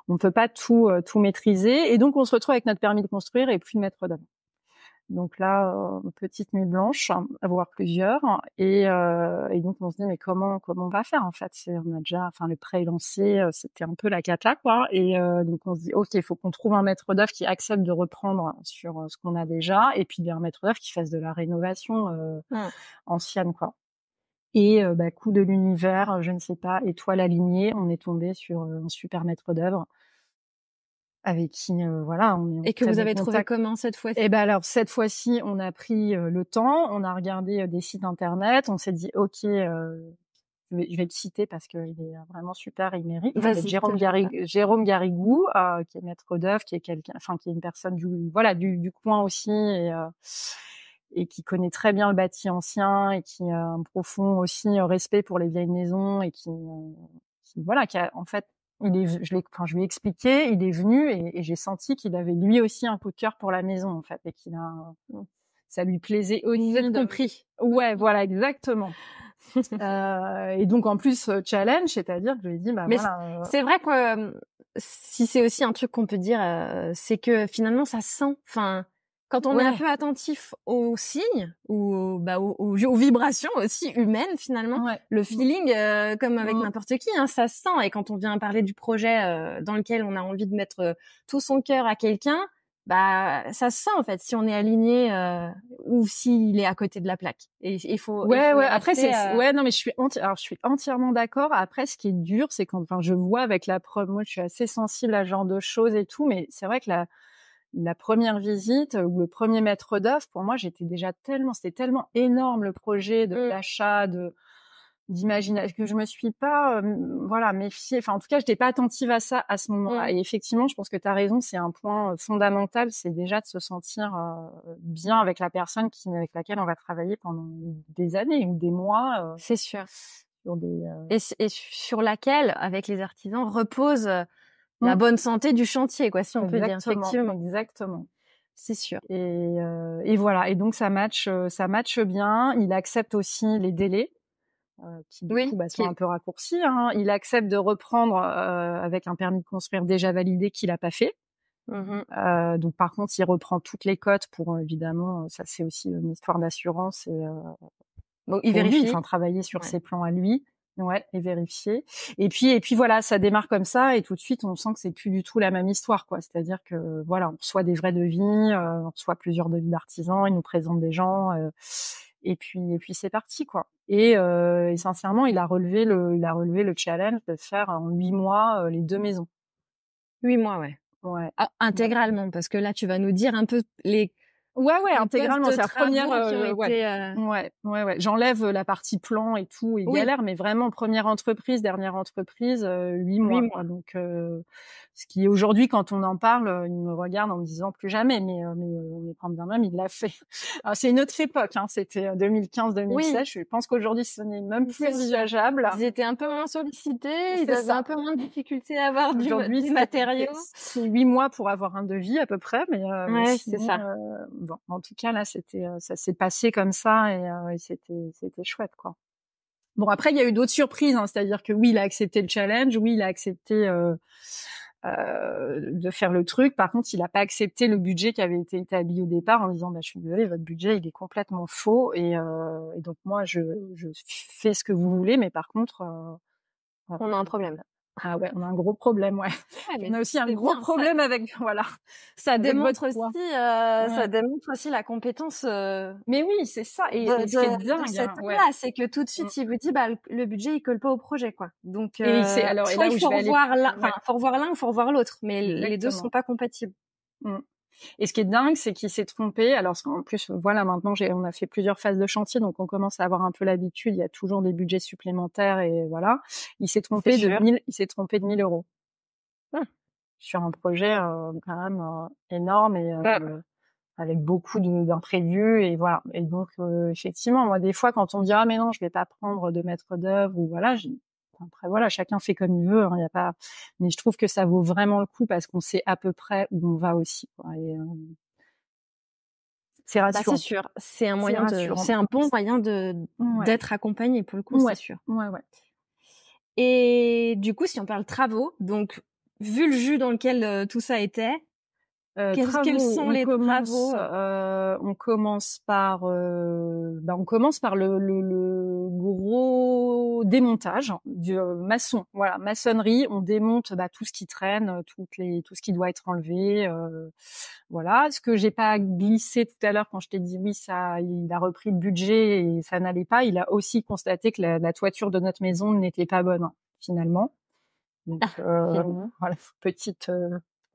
on peut pas tout maîtriser. Et donc on se retrouve avec notre permis de construire et plus de maître d'œuvre. Donc là, petite nuit blanche, voire plusieurs, et donc on se dit mais comment on va faire en fait, on a déjà, enfin le prêt est lancé, c'était un peu la cata quoi, et donc on se dit ok, il faut qu'on trouve un maître d'œuvre qui accepte de reprendre sur ce qu'on a déjà, et puis un maître d'œuvre qui fasse de la rénovation ancienne quoi. Et coup de l'univers, je ne sais pas, étoile alignée, on est tombé sur un super maître d'œuvre avec qui, voilà, on est en Et que très vous bon avez trouvé contact. comment cette fois-ci? Et ben alors cette fois-ci, on a pris le temps, on a regardé des sites internet, on s'est dit OK, je vais le citer parce qu'il est vraiment super, il mérite. En fait, Vas-y, te gêne pas. Jérôme Garrigou, qui est maître d'œuvre, qui est quelqu'un, enfin qui est une personne du coin aussi, et qui connaît très bien le bâti ancien et qui a un profond aussi respect pour les vieilles maisons, et voilà, qui a en fait, je lui ai expliqué, il est venu, et j'ai senti qu'il avait lui aussi un coup de cœur pour la maison en fait, et ça lui plaisait aussi. Vous êtes compris. Ouais, voilà, exactement. Et donc en plus challenge, c'est-à-dire que je lui ai dit bah Mais voilà. c'est vrai que si c'est aussi un truc qu'on peut dire, c'est que finalement ça se sent. Enfin, quand on est un Ouais, peu attentif aux signes ou aux vibrations aussi humaines finalement, ouais. le feeling, comme avec Mmh. n'importe qui, hein, ça se sent. Et quand on vient parler du projet dans lequel on a envie de mettre tout son cœur à quelqu'un, bah ça se sent en fait si on est aligné ou s'il est à côté de la plaque. Et il faut Ouais, y après rester. ouais, non mais je suis entièrement d'accord. Après ce qui est dur, c'est quand, enfin, je vois avec la preuve, moi je suis assez sensible à ce genre de choses et tout, mais c'est vrai que la première visite ou le premier maître d'œuvre, pour moi, c'était tellement énorme le projet d'achat, d'imagination, que je me suis pas voilà, méfiée, enfin en tout cas j'étais pas attentive à ça à ce moment-là. Et effectivement, je pense que tu as raison, c'est un point fondamental, c'est déjà de se sentir bien avec la personne avec laquelle on va travailler pendant des années ou des mois C'est sûr. sur des Et sur laquelle, avec les artisans, repose la bonne santé du chantier, quoi, si on peut dire. Effectivement, exactement. c'est sûr. Et voilà, et donc ça match bien. Il accepte aussi les délais qui du coup sont un peu raccourcis, hein. Il accepte de reprendre avec un permis de construire déjà validé qu'il a pas fait. Donc par contre, il reprend toutes les cotes pour évidemment, ça c'est aussi une histoire d'assurance, et Bon, il pour lui, vérifie. enfin travailler sur ses plans à lui, ouais, et vérifier. Et puis voilà, ça démarre comme ça, et tout de suite on sent que c'est plus du tout la même histoire, quoi. C'est-à-dire que voilà, on reçoit des vrais devis, on reçoit plusieurs devis d'artisans, ils nous présentent des gens, et puis c'est parti, quoi. Et sincèrement, il a relevé le challenge de faire en 8 mois les 2 maisons. 8 mois, ouais. Ouais. Ah, intégralement, parce que là, tu vas nous dire un peu Ouais, Une intégralement. poste C'est de la première. travaux qui ont été, Ouais. J'enlève la partie plan et tout et oui, galère, mais vraiment première entreprise, dernière entreprise, 8 mois 8 quoi. mois. Donc, ce qui aujourd'hui, quand on en parle, ils me regardent en me disant plus jamais, mais quand bien même il l'a fait. Alors c'est une autre époque, hein. C'était Oui, 2015-2016. Je pense qu'aujourd'hui ce n'est même plus c'est sûr. envisageable. Ils étaient un peu moins sollicités, ils C'est avaient ça. un peu moins de difficultés à avoir Aujourd'hui, des matériaux. c'est 8 mois pour avoir un devis à peu près, mais Ouais, c'est sinon, ça. bon, en tout cas là, ça s'est passé comme ça et c'était chouette quoi. Bon après, il y a eu d'autres surprises, hein, c'est-à-dire que oui, il a accepté le challenge, oui, il a accepté de faire le truc. Par contre, il n'a pas accepté le budget qui avait été établi au départ en disant, bah, je suis désolée, votre budget il est complètement faux et donc moi je fais ce que vous voulez, mais par contre On a un problème. ah ouais, on a un gros problème, ouais. Ouais, Puis mais on a aussi un c'est gros bien, problème avec, voilà, ça avec votre démontre aussi, poids. ça Ouais. démontre aussi la compétence, Mais oui, c'est ça. Et ce qui est de dingue, cet hein, ouais. homme-là. C'est que tout de Mm. suite, il vous dit, bah, le budget, il colle pas au projet, quoi. Donc, Et alors, et soit là il où je faut vais aller, revoir l'un, enfin, ouais, faut revoir l'un ou faut revoir l'autre, mais les 2 sont exactement. pas compatibles. Mm. Et ce qui est dingue, c'est qu'il s'est trompé. Alors, en plus, voilà, maintenant, on a fait plusieurs phases de chantier, donc on commence à avoir un peu l'habitude. Il y a toujours des budgets supplémentaires et voilà. Il s'est C'est trompé sûr. il s'est trompé de 1 000 € sur un projet quand même énorme et Bah, avec beaucoup d'imprévus et voilà. Et donc effectivement, moi des fois quand on me dit ah mais non, je vais pas prendre de maître d'œuvre ou voilà, après voilà, chacun fait comme il veut, hein, y a pas, mais je trouve que ça vaut vraiment le coup parce qu'on sait à peu près où on va aussi quoi. Et c'est bah, c'est rassurant. sûr. C'est un C'est moyen rassurant. c'est un bon moyen Ouais. d'être accompagné, pour le coup, c'est Ouais. sûr. Ouais. Et du coup, si on parle travaux, donc, vu le jus dans lequel, tout ça était, quels Travaux, sont les travaux, on commence par le gros démontage du maçon. Voilà, maçonnerie, on démonte tout ce qui traîne, tout ce qui doit être enlevé. Voilà, ce que j'ai pas glissé tout à l'heure quand je t'ai dit oui, ça, il a repris le budget et ça n'allait pas. Il a aussi constaté que la toiture de notre maison n'était pas bonne finalement. Donc finalement. voilà, petite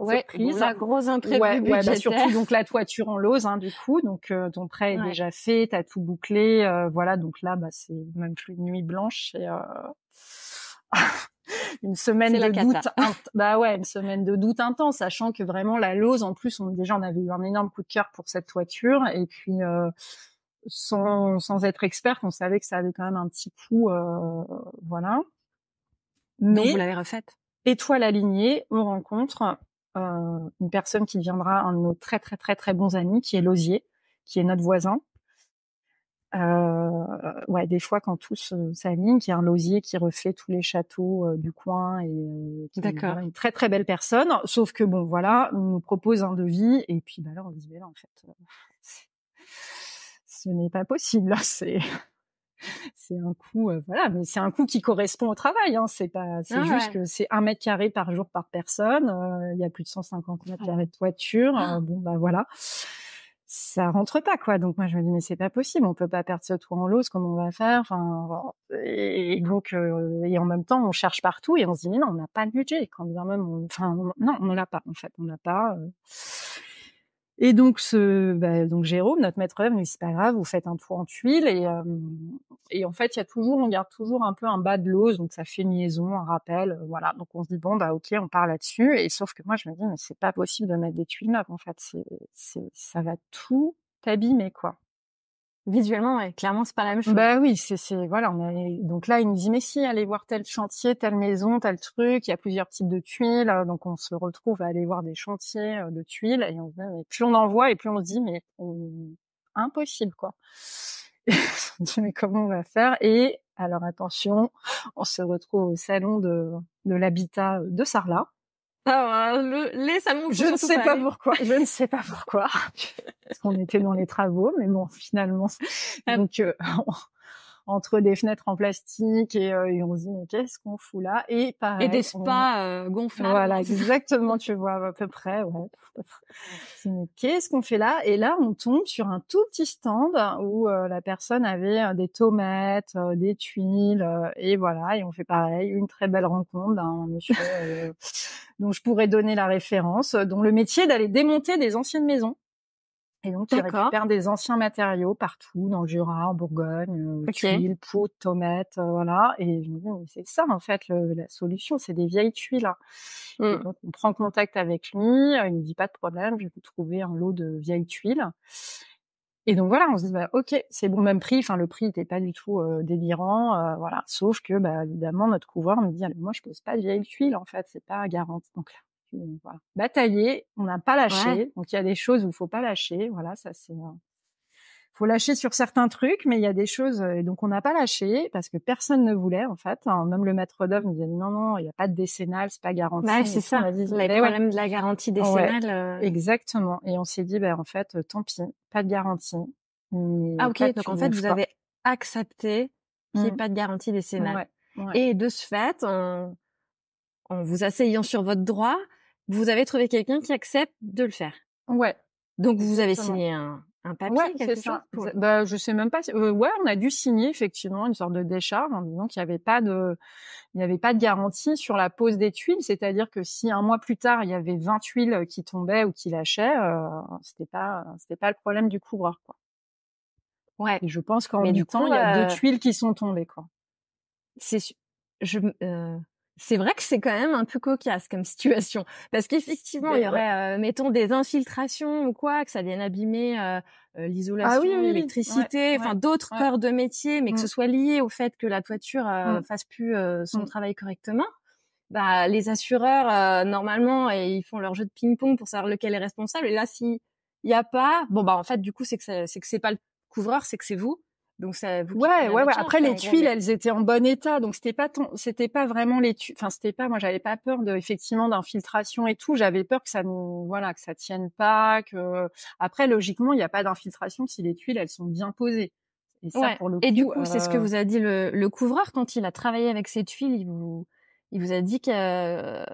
Ouais, surprise. la grosse imprévu Ouais, budgétaire. surtout donc la toiture en lauze du coup, donc ton prêt est Ouais. déjà fait, t'as tout bouclé, voilà, donc là c'est même plus une nuit blanche, c'est une semaine C'est la de cata. doute, une semaine de doute intense, sachant que vraiment la lauze en plus on avait eu un énorme coup de cœur pour cette toiture et puis sans être experte, on savait que ça avait quand même un petit coup, voilà. Donc vous Mais l'avez refaite? étoile alignée, on rencontre une personne qui deviendra un de nos très très très très bons amis, qui est Lausier, qui est notre voisin. Des fois quand tout s'aligne, qui est un Lausier qui refait tous les châteaux du coin et qui est voilà, une très très belle personne. Sauf que bon voilà, on nous propose un devis et puis là on se dit mais là en fait ce n'est pas possible là, c'est un coût, voilà, mais c'est un coût qui correspond au travail, hein. C'est juste que c'est 1 mètre carré par jour par personne. Il y a plus de 150 mètres carrés de toiture. Voilà, ça rentre pas quoi. Donc moi je me dis mais c'est pas possible, on peut pas perdre ce toit en lauze, comment on va faire? Enfin, et donc et en même temps on cherche partout et on se dit mais non, on n'a pas le budget. Quand bien même, non, on l'a pas en fait, on l'a pas. Et donc donc Jérôme, notre maître d'œuvre, nous dit c'est pas grave, vous faites un toit en tuiles et en fait on garde toujours un peu un bas de lauze, donc ça fait une liaison, un rappel, voilà. Donc on se dit bon ok, on part là-dessus. Et sauf que moi je me dis mais c'est pas possible de mettre des tuiles neuves en fait, ça va tout abîmer quoi. Visuellement, ouais, clairement c'est pas la même chose. Bah oui, voilà, donc là il nous dit mais si, allez voir tel chantier, telle maison, tel truc, il y a plusieurs types de tuiles, donc on se retrouve à aller voir des chantiers de tuiles et on se dit, mais plus on en voit et plus on se dit mais impossible quoi. On se dit mais comment on va faire? Et alors attention, on se retrouve au salon de l'habitat de Sarlat. Ça monte. Je ne sais pas pourquoi. Parce qu'on était dans les travaux, mais bon, finalement. Donc, entre des fenêtres en plastique et on se dit, mais qu'est-ce qu'on fout là? Et pareil. Et des spas gonflables. Voilà, exactement, tu vois, à peu près, ouais. Mais qu'est-ce qu'on fait là? Et là, on tombe sur un tout petit stand où la personne avait des tomates, des tuiles, et voilà, et on fait pareil, une très belle rencontre d'un monsieur dont je pourrais donner la référence, dont le métier est d'aller démonter des anciennes maisons. Et donc, ils D'accord. récupèrent des anciens matériaux partout, dans le Jura, en Bourgogne, OK. tuiles, poudre, tomates, voilà. Et je me dis: «Mais c'est ça, en fait, la solution, c'est des vieilles tuiles, hein». Et Mmh. donc, on prend contact avec lui, il nous dit: «Pas de problème, je vais vous trouver un lot de vieilles tuiles». Et donc voilà, on se dit: «Bah, OK, c'est bon». Même prix, enfin, le prix était pas du tout, délirant, voilà. Sauf que, bah, évidemment, notre couvreur me dit: «Ah, mais moi, je pose pas de vieilles tuiles, en fait, c'est pas garanti». Donc là, voilà, bataillé, on n'a pas Ouais. lâché. Donc il y a des choses où il faut pas lâcher, voilà, ça c'est, faut lâcher sur certains trucs, mais il y a des choses, et donc on n'a pas lâché parce que personne ne voulait, en fait, hein. Même le maître d'œuvre nous disait: «Non, non, il y a pas de décennale, c'est pas garanti Ouais, et c'est tout». On ça. a dit: Les «Beh ouais». problèmes de la garantie Ouais, décennale, exactement. Et on s'est dit: «Bah, en fait, tant pis, pas de garantie, Ah mais OK, pas de donc en tuiles fait, neuves, vous quoi». avez accepté qu'il y ait Mmh. pas de garantie décennale Ouais, ouais. et de ce fait, en vous asseyant sur votre droit, vous avez trouvé quelqu'un qui accepte de le faire? Ouais, Donc vous avez exactement. signé un Ouais, papier, c'est quelque chose ça. pour Bah, je sais même pas si ouais, on a dû signer effectivement une sorte de décharge en disant qu'il y avait pas de garantie sur la pose des tuiles. C'est-à-dire que si un mois plus tard, il y avait 20 tuiles qui tombaient ou qui lâchaient, c'était pas le problème du couvreur, quoi. ouais, Et je pense qu'en mais du 8 ans, coup, il y a 2 tuiles qui sont tombées, quoi. c'est su je m c'est vrai que c'est quand même un peu cocasse comme situation. Parce qu'effectivement, il y Beh, ouais. aurait, mettons des infiltrations ou quoi, que ça vienne abîmer, Ah oui, l'isolation, oui, oui. Ouais, l'électricité, enfin ouais, d'autres ouais. corps de métier, mais que Mmh, ce soit lié au fait que la toiture, mmh, fasse plus, son mmh. travail correctement. Bah, les assureurs, normalement, ils font leur jeu de ping-pong pour savoir lequel est responsable. Et là, s'il y a pas, bon, bah, en fait, du coup, c'est que c'est pas le couvreur, c'est que c'est vous. Donc c'est vous qui Ouais, prenez ouais, ouais. votre charge, Après, quoi, les en gros. tuiles, Mais elles étaient en bon état, donc c'était pas vraiment enfin, c'était pas, moi, j'avais pas peur effectivement, d'infiltration et tout. J'avais peur que ça nous, voilà, que ça tienne pas, après, logiquement, il n'y a pas d'infiltration si les tuiles, elles sont bien posées. Et ça, ouais. pour le Et du coup, coup, c'est ce que vous a dit le couvreur quand il a travaillé avec ces tuiles. Il vous a dit que,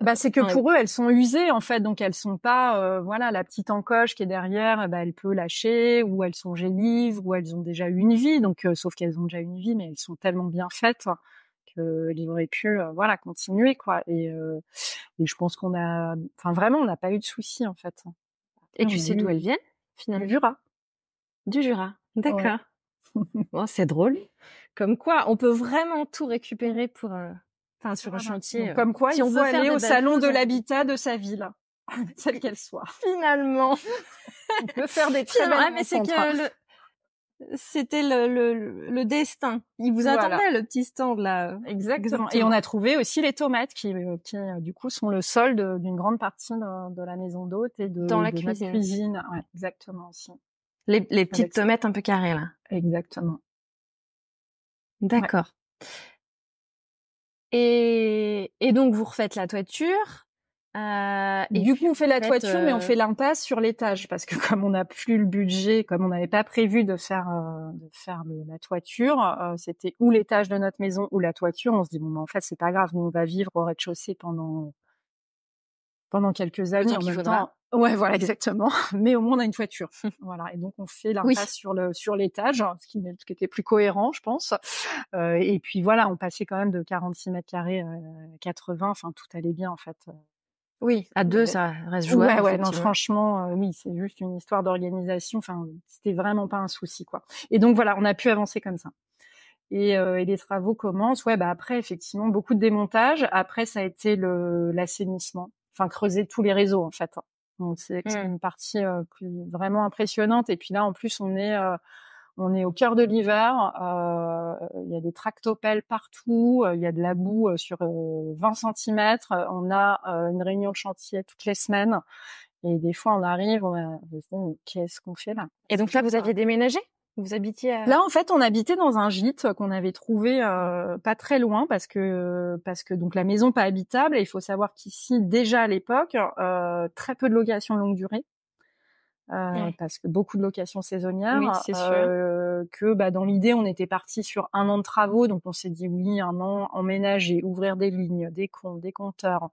bah, c'est que enfin, pour eux, elles sont usées, en fait, donc elles sont pas, voilà, la petite encoche qui est derrière, bah, elle peut lâcher, ou elles sont gélives, ou elles ont déjà eu une vie, donc sauf qu'elles ont déjà une vie, mais elles sont tellement bien faites qu'ils auraient pu, voilà, continuer, quoi. Et je pense enfin, vraiment, on n'a pas eu de soucis, en fait. et Après, tu on a sais eu d'où elles viennent du finalement? Jura. Du Jura. Ouais. D'accord. Bon, c'est drôle. Comme quoi, on peut vraiment tout récupérer pour, enfin, sur un Voilà. chantier. Donc, comme quoi, Si il on faut veut faire aller des au belles salon de choses, l'habitat de sa ville, quelle qu'elle soit. finalement, On peut faire des très finalement, belles ah, mais c'est rencontres. que c'était le destin. Il vous Voilà. attendait le petit stand là. Exactement. Et on Exactement. a trouvé aussi les tomates qui du coup sont le solde d'une grande partie de la maison d'hôte et Dans la de notre cuisine. cuisine. Ouais, exactement aussi. Les petites Avec tomates un peu carrées là. exactement. Ouais. D'accord. Et donc vous refaites la toiture, et Du puis coup, on fait vous la faites, toiture, mais on fait l'impasse sur l'étage parce que comme on n'a plus le budget, comme on n'avait pas prévu de faire la toiture, c'était ou l'étage de notre maison ou la toiture. On se dit bon, ben, en fait, c'est pas grave, nous on va vivre au rez-de-chaussée pendant quelques le années temps en qu'il même faudra. temps. Ouais, voilà, exactement. Mais au moins on a une toiture. Voilà. Et donc on fait Oui. l'impasse sur l'étage, ce qui était plus cohérent, je pense. Et puis voilà, on passait quand même de 46 mètres carrés à 80. Enfin, tout allait bien en fait. Oui, à Il y 2, avait ça reste jouable Ouais, ouais, non, effectivement. franchement, oui, c'est juste une histoire d'organisation. Enfin, c'était vraiment pas un souci, quoi. Et donc voilà, on a pu avancer comme ça. Et les travaux commencent. Ouais, bah après, effectivement, beaucoup de démontage. Après, ça a été l'assainissement. Enfin, creuser tous les réseaux, en fait. Donc c'est Mmh. une partie vraiment impressionnante. Et puis là, en plus, on est au cœur de l'hiver. Il y a des tractopelles partout. Il y a de la boue sur 20 centimètres. On a une réunion de chantier toutes les semaines. Et des fois, on arrive, on se dit, mais qu'est-ce qu'on fait là? Et C'est donc là, fou, vous quoi. aviez déménagé? Vous habitiez à Là, en fait, on habitait dans un gîte qu'on avait trouvé pas très loin parce que donc la maison pas habitable. Et il faut savoir qu'ici, déjà à l'époque, très peu de locations longue durée. ouais. Parce que beaucoup de locations Oui, saisonnières, c'est sûr. que bah, dans l'idée, on était parti sur 1 an de travaux, donc on s'est dit oui, 1 an, emménager, ouvrir des lignes, des comptes, des compteurs,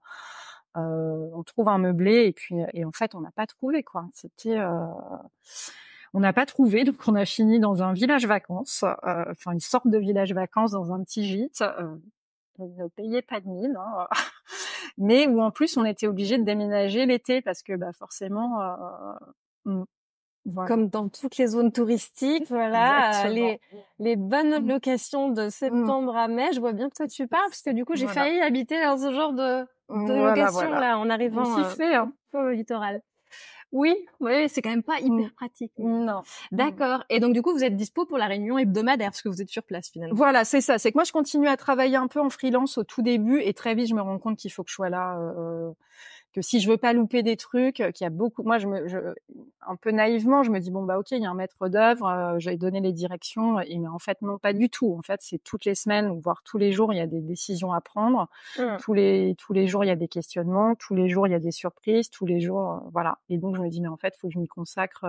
on trouve un meublé et en fait, on n'a pas trouvé quoi. On n'a pas trouvé, donc on a fini dans un village vacances, enfin une sorte de village vacances dans un petit gîte. On ne payait pas de mine, hein, mais où en plus on était obligé de déménager l'été parce que bah forcément. Voilà. comme dans toutes les zones touristiques, voilà, les bonnes locations de septembre à mai. Je vois bien que toi tu parles, parce que du coup j'ai failli habiter dans ce genre de location là en arrivant au littoral. Oui, c'est quand même pas hyper pratique. Non. D'accord. Et donc du coup vous êtes dispo pour la réunion hebdomadaire parce que vous êtes sur place finalement. Voilà, c'est ça. C'est que moi je continue à travailler un peu en freelance au tout début et très vite je me rends compte qu'il faut que je sois là. Que si je veux pas louper des trucs, qu'il y a beaucoup, moi un peu naïvement, je me dis bon bah ok, il y a un maître d'œuvre, je vais donner les directions, et mais en fait non, pas du tout. En fait, c'est toutes les semaines, voire tous les jours, il y a des décisions à prendre. Tous les jours, il y a des questionnements, tous les jours, il y a des surprises, tous les jours, voilà. Et donc je me dis mais en fait, faut que je m'y consacre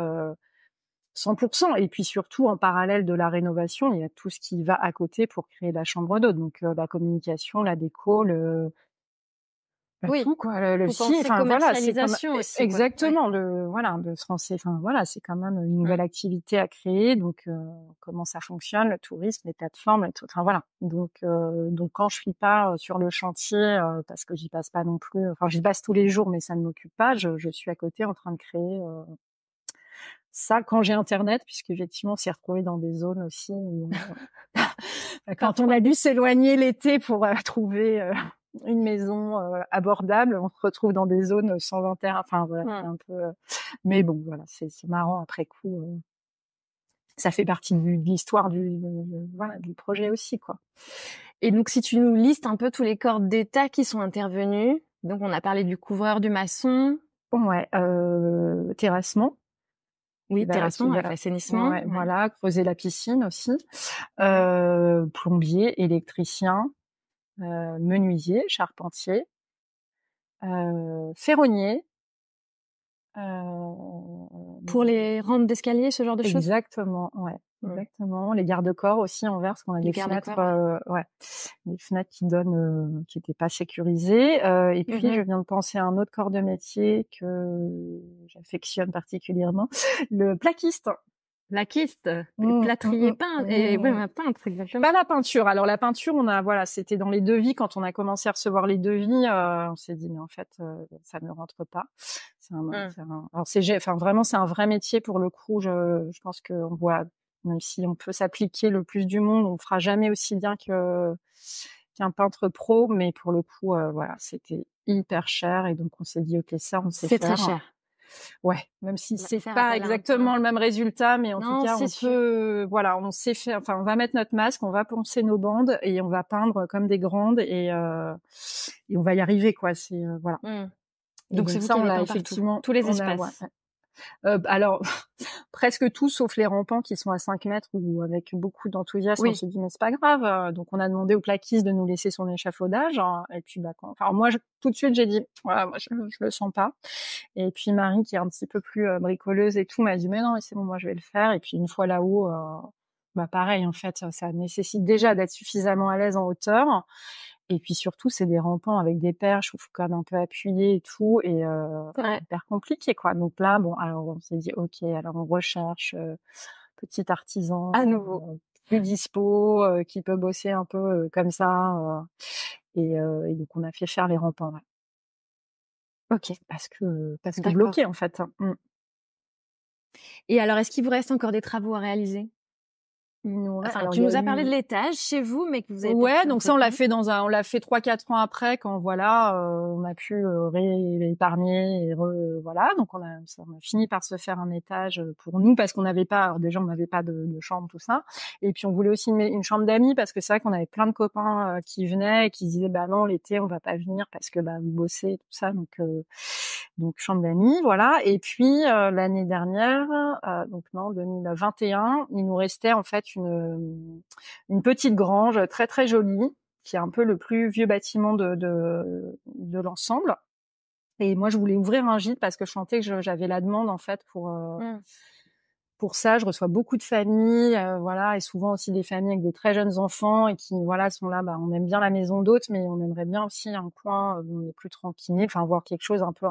100%. Et puis surtout, en parallèle de la rénovation, il y a tout ce qui va à côté pour créer la chambre d'hôte, donc la communication, la déco, tout quoi, le film, enfin voilà, c'est comme aussi, exactement le français, enfin voilà, c'est quand même une nouvelle activité à créer, donc comment ça fonctionne, le tourisme, les plateformes, enfin voilà, donc quand je suis pas sur le chantier, parce que j'y passe pas non plus, enfin j'y passe tous les jours, mais ça ne m'occupe pas, je suis à côté en train de créer ça quand j'ai internet, puisque effectivement on s'est retrouvé dans des zones aussi où, quand on a dû s'éloigner l'été pour trouver une maison abordable, on se retrouve dans des zones sans internet, enfin voilà, c'est un peu mais bon voilà, c'est marrant après coup, ça fait partie de l'histoire du projet aussi quoi. Et donc si tu nous listes un peu tous les corps d'État qui sont intervenus, donc on a parlé du couvreur, du maçon, terrassement. Oui, terrassement avec l'assainissement. Ouais. Voilà, creuser la piscine aussi. Plombier, électricien, menuisier, charpentier, ferronnier. Pour les rampes d'escalier, ce genre de choses. Exactement, ouais. Exactement. Les garde-corps aussi envers, parce qu'on a des fenêtres, des fenêtres qui donnent, qui n'étaient pas sécurisées. Et puis je viens de penser à un autre corps de métier que j'affectionne particulièrement, le plaquiste. Plaquiste, plâtrier peintre et peintre exactement. Pas la peinture. Alors la peinture, c'était dans les devis quand on a commencé à recevoir les devis, on s'est dit mais en fait ça ne rentre pas. Vraiment c'est un vrai métier pour le coup. Je pense que on voit, même si on peut s'appliquer le plus du monde, on fera jamais aussi bien qu'un peintre pro, mais pour le coup c'était hyper cher et donc on s'est dit ok, ça on sait faire. C'est très cher. Ouais, même si c'est pas exactement le même résultat, mais en tout cas, on sait faire, enfin, on va mettre notre masque, on va poncer nos bandes et on va peindre comme des grandes et on va y arriver, quoi. C'est, voilà. Donc c'est ça, on a effectivement tous les espaces. Alors, presque tout, sauf les rampants qui sont à 5 mètres où, avec beaucoup d'enthousiasme, on se dit, mais c'est pas grave. Donc, on a demandé au plaquiste de nous laisser son échafaudage. Et puis, moi, tout de suite, j'ai dit, voilà, moi, je le sens pas. Et puis, Marie, qui est un petit peu plus bricoleuse et tout, m'a dit, mais non, c'est bon, moi, je vais le faire. Et puis, une fois là-haut, pareil, en fait, ça nécessite déjà d'être suffisamment à l'aise en hauteur. Et puis surtout, c'est des rampants avec des perches où il faut quand même un peu appuyer et tout, et hyper compliqué, quoi. Donc là, alors on s'est dit, ok, alors on recherche petit artisan à nouveau plus dispo, qui peut bosser un peu comme ça, et donc on a fait faire les rampants. Ouais. Ok, parce que bloqué en fait. Et alors, est-ce qu'il vous reste encore des travaux à réaliser? Enfin, tu nous as parlé de l'étage chez vous, mais que vous avez donc ça on l'a fait on l'a fait 3-4 ans après quand on a pu réépargner et voilà, donc on a fini par se faire un étage pour nous parce qu'on n'avait pas, alors déjà on n'avait pas de chambre, tout ça, et puis on voulait aussi une chambre d'amis parce que c'est vrai qu'on avait plein de copains qui venaient et qui disaient non, l'été on va pas venir parce que vous bossez et tout ça, donc chambre d'amis, voilà. Et puis l'année dernière, donc non, 2021, il nous restait en fait une petite grange très très jolie, qui est un peu le plus vieux bâtiment de l'ensemble. Et moi, je voulais ouvrir un gîte parce que je sentais que j'avais la demande en fait pour ça. Je reçois beaucoup de familles, voilà, et souvent aussi des familles avec des très jeunes enfants et qui sont là. On aime bien la maison d'hôtes, mais on aimerait bien aussi un coin où on est plus tranquille, enfin voir quelque chose un peu,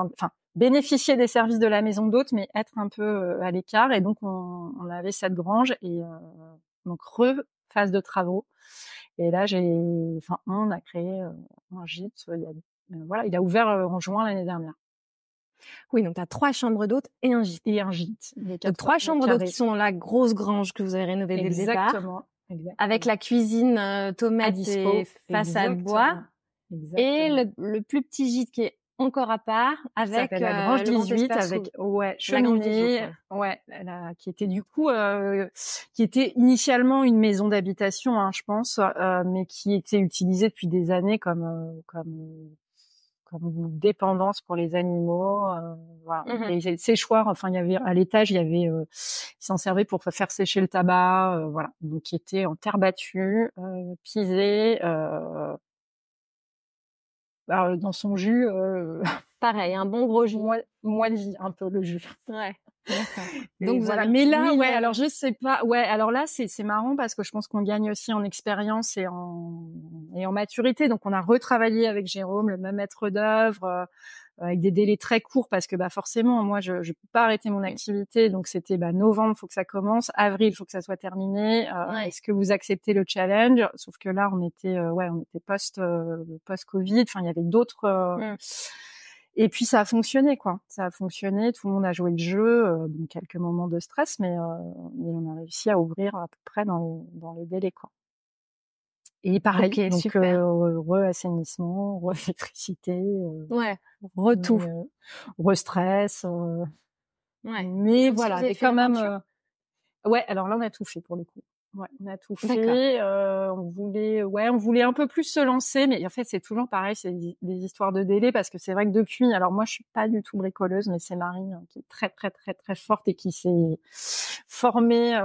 bénéficier des services de la maison d'hôtes, mais être un peu à l'écart. Et donc on avait cette grange et donc phase de travaux. Et là on a créé un gîte. Il a ouvert en juin l'année dernière. Oui, donc tu as 3 chambres d'hôtes et un gîte. Et un gîte. Donc 3 chambres d'hôtes qui sont dans la grosse grange que vous avez rénovée dès le départ. Exactement. Avec la cuisine tomate et façade bois. Et le plus petit gîte qui est encore à part avec la Grange 18 avec cheminée, qui était du coup qui était initialement une maison d'habitation, hein, je pense, mais qui était utilisée depuis des années comme dépendance pour les animaux. Voilà. Et séchoir, enfin il y avait à l'étage, il y avait ils s'en servaient pour faire sécher le tabac, voilà. Donc qui était en terre battue, pisé. Dans son jus, pareil, un bon gros jus. Moi un peu le jus. Ouais. Donc voilà. Mais là, alors je sais pas. Ouais, alors là, c'est marrant parce que je pense qu'on gagne aussi en expérience et en maturité. Donc on a retravaillé avec Jérôme le même maître d'œuvre avec des délais très courts parce que forcément, moi je peux pas arrêter mon activité. Donc c'était novembre, faut que ça commence. Avril, faut que ça soit terminé. Est-ce que vous acceptez le challenge? Sauf que là, on était post Covid. Enfin, il y avait d'autres. Et puis ça a fonctionné, quoi. Ça a fonctionné, tout le monde a joué le jeu, donc quelques moments de stress, mais on a réussi à ouvrir à peu près dans les délais, quoi. Et pareil, donc re-assainissement, re-électricité, re-tout, re-stress. Mais voilà, mais quand même. Alors là on a tout fait pour le coup. Ouais, on a tout fait. On voulait un peu plus se lancer, mais en fait c'est toujours pareil, c'est des histoires de délai parce que c'est vrai que depuis, alors moi je suis pas du tout bricoleuse, mais c'est Marie qui est très très très très forte et qui s'est formée,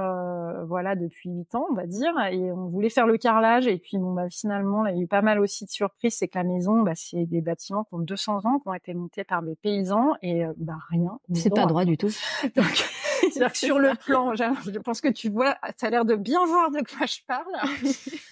depuis 8 ans on va dire, et on voulait faire le carrelage et puis finalement là, il y a eu pas mal aussi de surprises, c'est que la maison, c'est des bâtiments qui ont 200 ans, qui ont été montés par des paysans et rien. C'est pas droit du tout. Donc c'est-à-dire que sur le plan, je pense que tu vois, tu as l'air de bien voir de quoi je parle.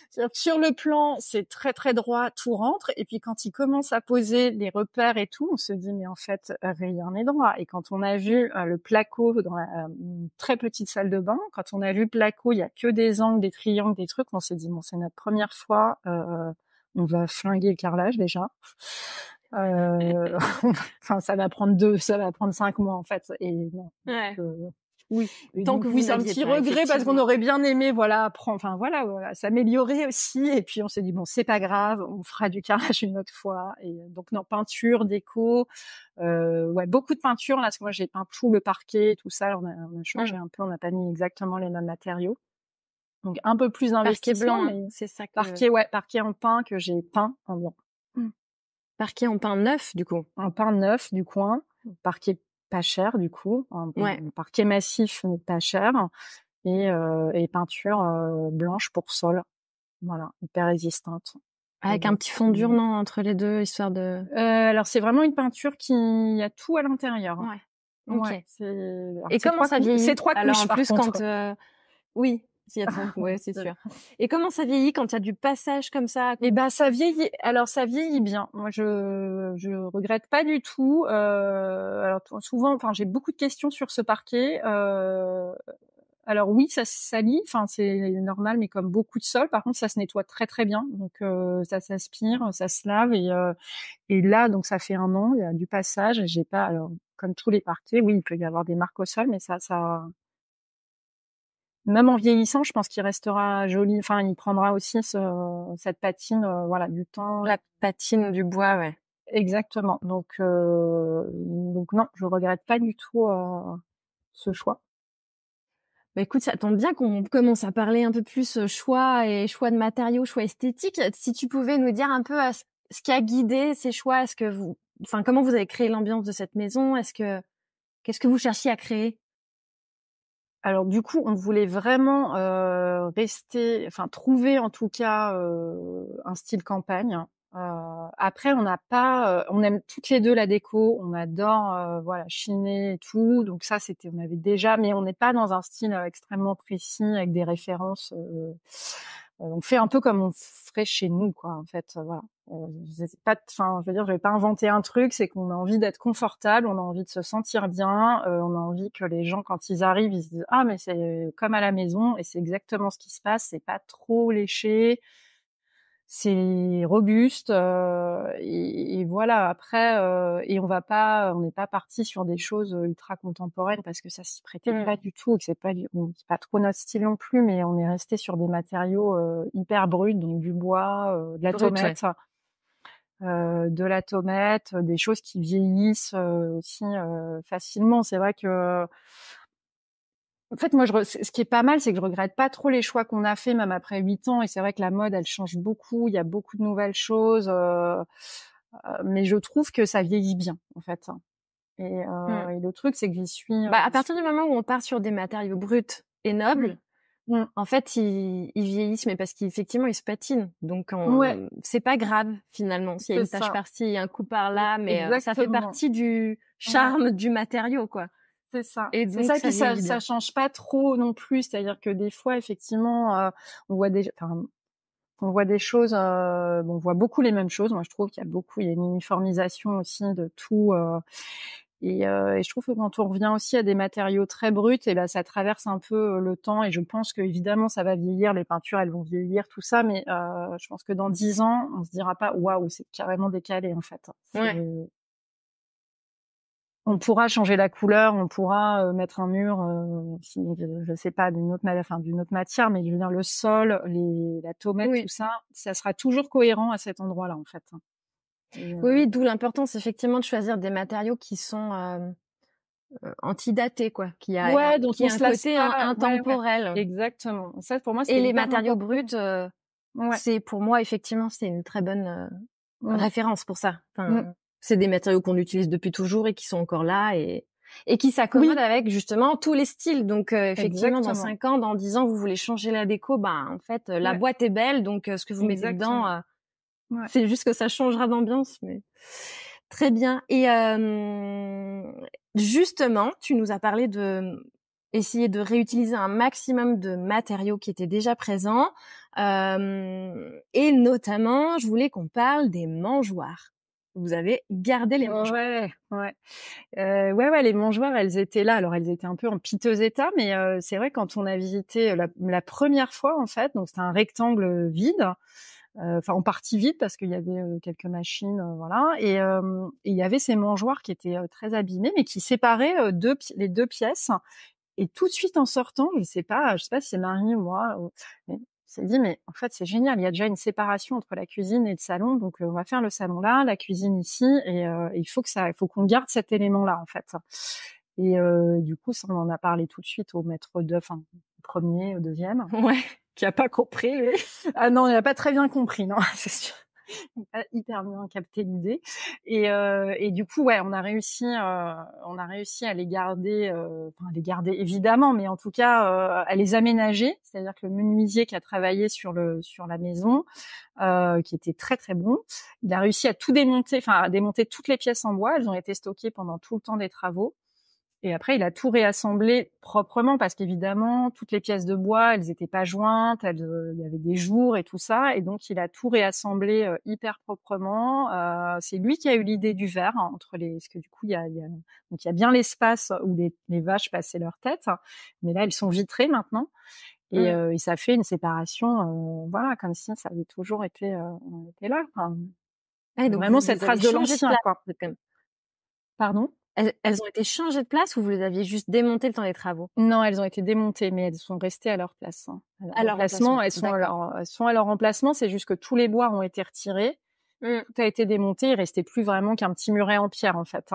C'est-à-dire que sur le plan, c'est très très droit, tout rentre. Et puis quand il commence à poser les repères et tout, on se dit mais en fait rien n'est droit. Et quand on a vu le placo dans une très petite salle de bain, quand on a vu le placo, il y a que des angles, des triangles, des trucs, on s'est dit bon c'est notre première fois, on va flinguer le carrelage déjà. Ça va prendre 5 mois en fait. Et non. Oui. Tant que c'est un petit regret parce qu'on aurait bien aimé, s'améliorer aussi. Et puis on s'est dit bon, c'est pas grave, on fera du carrelage une autre fois. Et donc non, peinture, déco, beaucoup de peinture là, parce que moi j'ai peint tout le parquet, tout ça. On a changé un peu, on n'a pas mis exactement les mêmes matériaux. Donc un peu plus d'investissement. Parquet blanc, c'est ça. Parquet en pain que j'ai peint en blanc. Parquet en pain neuf, du coup. Un pain neuf du coin. Parquet pas cher, du coup. Un parquet massif, mais pas cher. Et peinture blanche pour sol. Voilà, hyper résistante. Avec un petit fond dur, non, entre les deux, histoire de... alors, c'est vraiment une peinture qui a tout à l'intérieur. Ouais. Ok. Ouais, et comment ça vieillit? C'est 3 couches, alors, en plus, par contre. Oui. Ouais, c'est sûr. Et comment ça vieillit quand il y a du passage comme ça? Ça vieillit. Alors ça vieillit bien. Moi, je regrette pas du tout. Alors souvent, j'ai beaucoup de questions sur ce parquet. Alors oui, ça salit. C'est normal, mais comme beaucoup de sols, par contre, ça se nettoie très très bien. Donc ça s'aspire, ça se lave et là, donc ça fait 1 an, il y a du passage. J'ai pas. Alors comme tous les parquets, oui, il peut y avoir des marques au sol, mais ça. Même en vieillissant, je pense qu'il restera joli. Enfin, il prendra aussi cette patine, du temps. La patine du bois, ouais. Exactement. Donc non, je regrette pas du tout ce choix. Écoute, ça tombe bien qu'on commence à parler un peu plus choix de matériaux, choix esthétiques. Si tu pouvais nous dire un peu ce qui a guidé ces choix, comment vous avez créé l'ambiance de cette maison? Qu'est-ce que vous cherchiez à créer? Alors du coup, on voulait vraiment trouver en tout cas un style campagne. Après, on aime toutes les deux la déco, on adore chiner et tout. Donc ça, on avait déjà, mais on n'est pas dans un style extrêmement précis avec des références. On fait un peu comme on ferait chez nous, quoi. En fait, voilà. Je vais pas inventer un truc, c'est qu'on a envie d'être confortable, on a envie de se sentir bien, on a envie que les gens, quand ils arrivent, ils se disent ah mais c'est comme à la maison, et c'est exactement ce qui se passe, c'est pas trop léché. c'est robuste et voilà. Après, et on n'est pas parti sur des choses ultra contemporaines parce que ça s'y prêtait pas du tout et que c'est pas trop notre style non plus. Mais on est resté sur des matériaux hyper bruts, donc du bois, de la tomate. De la tomate, des choses qui vieillissent aussi facilement. C'est vrai que, en fait, moi, ce qui est pas mal, c'est que je regrette pas trop les choix qu'on a fait, même après 8 ans. Et c'est vrai que la mode, elle change beaucoup. Il y a beaucoup de nouvelles choses, mais je trouve que ça vieillit bien, en fait. Et le truc, c'est que j'y suis. À partir du moment où on part sur des matériaux bruts et nobles. En fait, ils vieillissent, mais parce qu'effectivement, ils se patinent. Donc, c'est pas grave, finalement. S'il y a une tache par-ci, un coup par-là, mais ça fait partie du charme du matériau, quoi. C'est ça. Et donc, c'est ça qui ça change pas trop non plus. C'est-à-dire que des fois, effectivement, on voit des choses, on voit beaucoup les mêmes choses. Moi, je trouve qu'il y a une uniformisation aussi de tout. Et je trouve que quand on revient aussi à des matériaux très bruts, et ben ça traverse un peu le temps. Et je pense que évidemment ça va vieillir, les peintures elles vont vieillir, tout ça. Mais je pense que dans 10 ans, on se dira pas waouh, c'est carrément décalé en fait. On pourra changer la couleur, on pourra mettre un mur, je sais pas, d'une autre matière, mais je veux dire le sol, la tomate, tout ça, ça sera toujours cohérent à cet endroit-là en fait. Oui, d'où l'importance effectivement de choisir des matériaux qui sont antidatés, quoi, qui a un côté intemporel. Exactement. Ça pour moi c'est et les matériaux bruts. C'est pour moi effectivement c'est une très bonne référence pour ça. Enfin, c'est des matériaux qu'on utilise depuis toujours et qui sont encore là et qui s'accommodent avec justement tous les styles. Donc effectivement, dans 5 ans, dans 10 ans, vous voulez changer la déco, en fait, la boîte est belle, donc ce que vous mettez dedans, c'est juste que ça changera d'ambiance. Mais très bien. Et justement, tu nous as parlé de essayer de réutiliser un maximum de matériaux qui étaient déjà présents, et notamment, je voulais qu'on parle des mangeoires. Vous avez gardé les mangeoires. Les mangeoires, elles étaient là. Alors, elles étaient un peu en piteux état, mais c'est vrai quand on a visité la première fois, en fait, donc c'était un rectangle vide, en partie vide parce qu'il y avait quelques machines, voilà, et il y avait ces mangeoires qui étaient très abîmées, mais qui séparaient les deux pièces. Et tout de suite en sortant, je sais pas si c'est Marie ou moi, mais s'est dit mais en fait c'est génial, il y a déjà une séparation entre la cuisine et le salon, donc on va faire le salon là, la cuisine ici, et il faut qu'on garde cet élément là en fait. Et du coup ça on en a parlé tout de suite au maître au premier, au deuxième. Ouais, qui a pas compris. Ah non, il a pas très bien compris, non, c'est sûr. Pas hyper bien capté l'idée. Et du coup on a réussi à les garder, évidemment, mais en tout cas à les aménager, c'est-à-dire que le menuisier qui a travaillé sur la maison, qui était très très bon, il a réussi à tout démonter, à démonter toutes les pièces en bois. Elles ont été stockées pendant tout le temps des travaux. Et après, il a tout réassemblé proprement parce qu'évidemment, toutes les pièces de bois, elles étaient pas jointes, il y avait des jours et tout ça. Et donc, il a tout réassemblé hyper proprement. C'est lui qui a eu l'idée du verre parce que du coup, il y a bien l'espace où les vaches passaient leur tête. Mais là, elles sont vitrées maintenant. Et ça fait une séparation, comme si ça avait toujours été là. Donc vraiment cette trace de l'ancien, quoi. Pardon? Elles ont été changées de place ou vous les aviez juste démontées le temps des travaux? Non, elles ont été démontées, mais elles sont restées à leur place. À leur emplacement, elles sont à leur emplacement. C'est juste que tous les bois ont été retirés, tout a été démonté. Il restait plus vraiment qu'un petit muret en pierre en fait,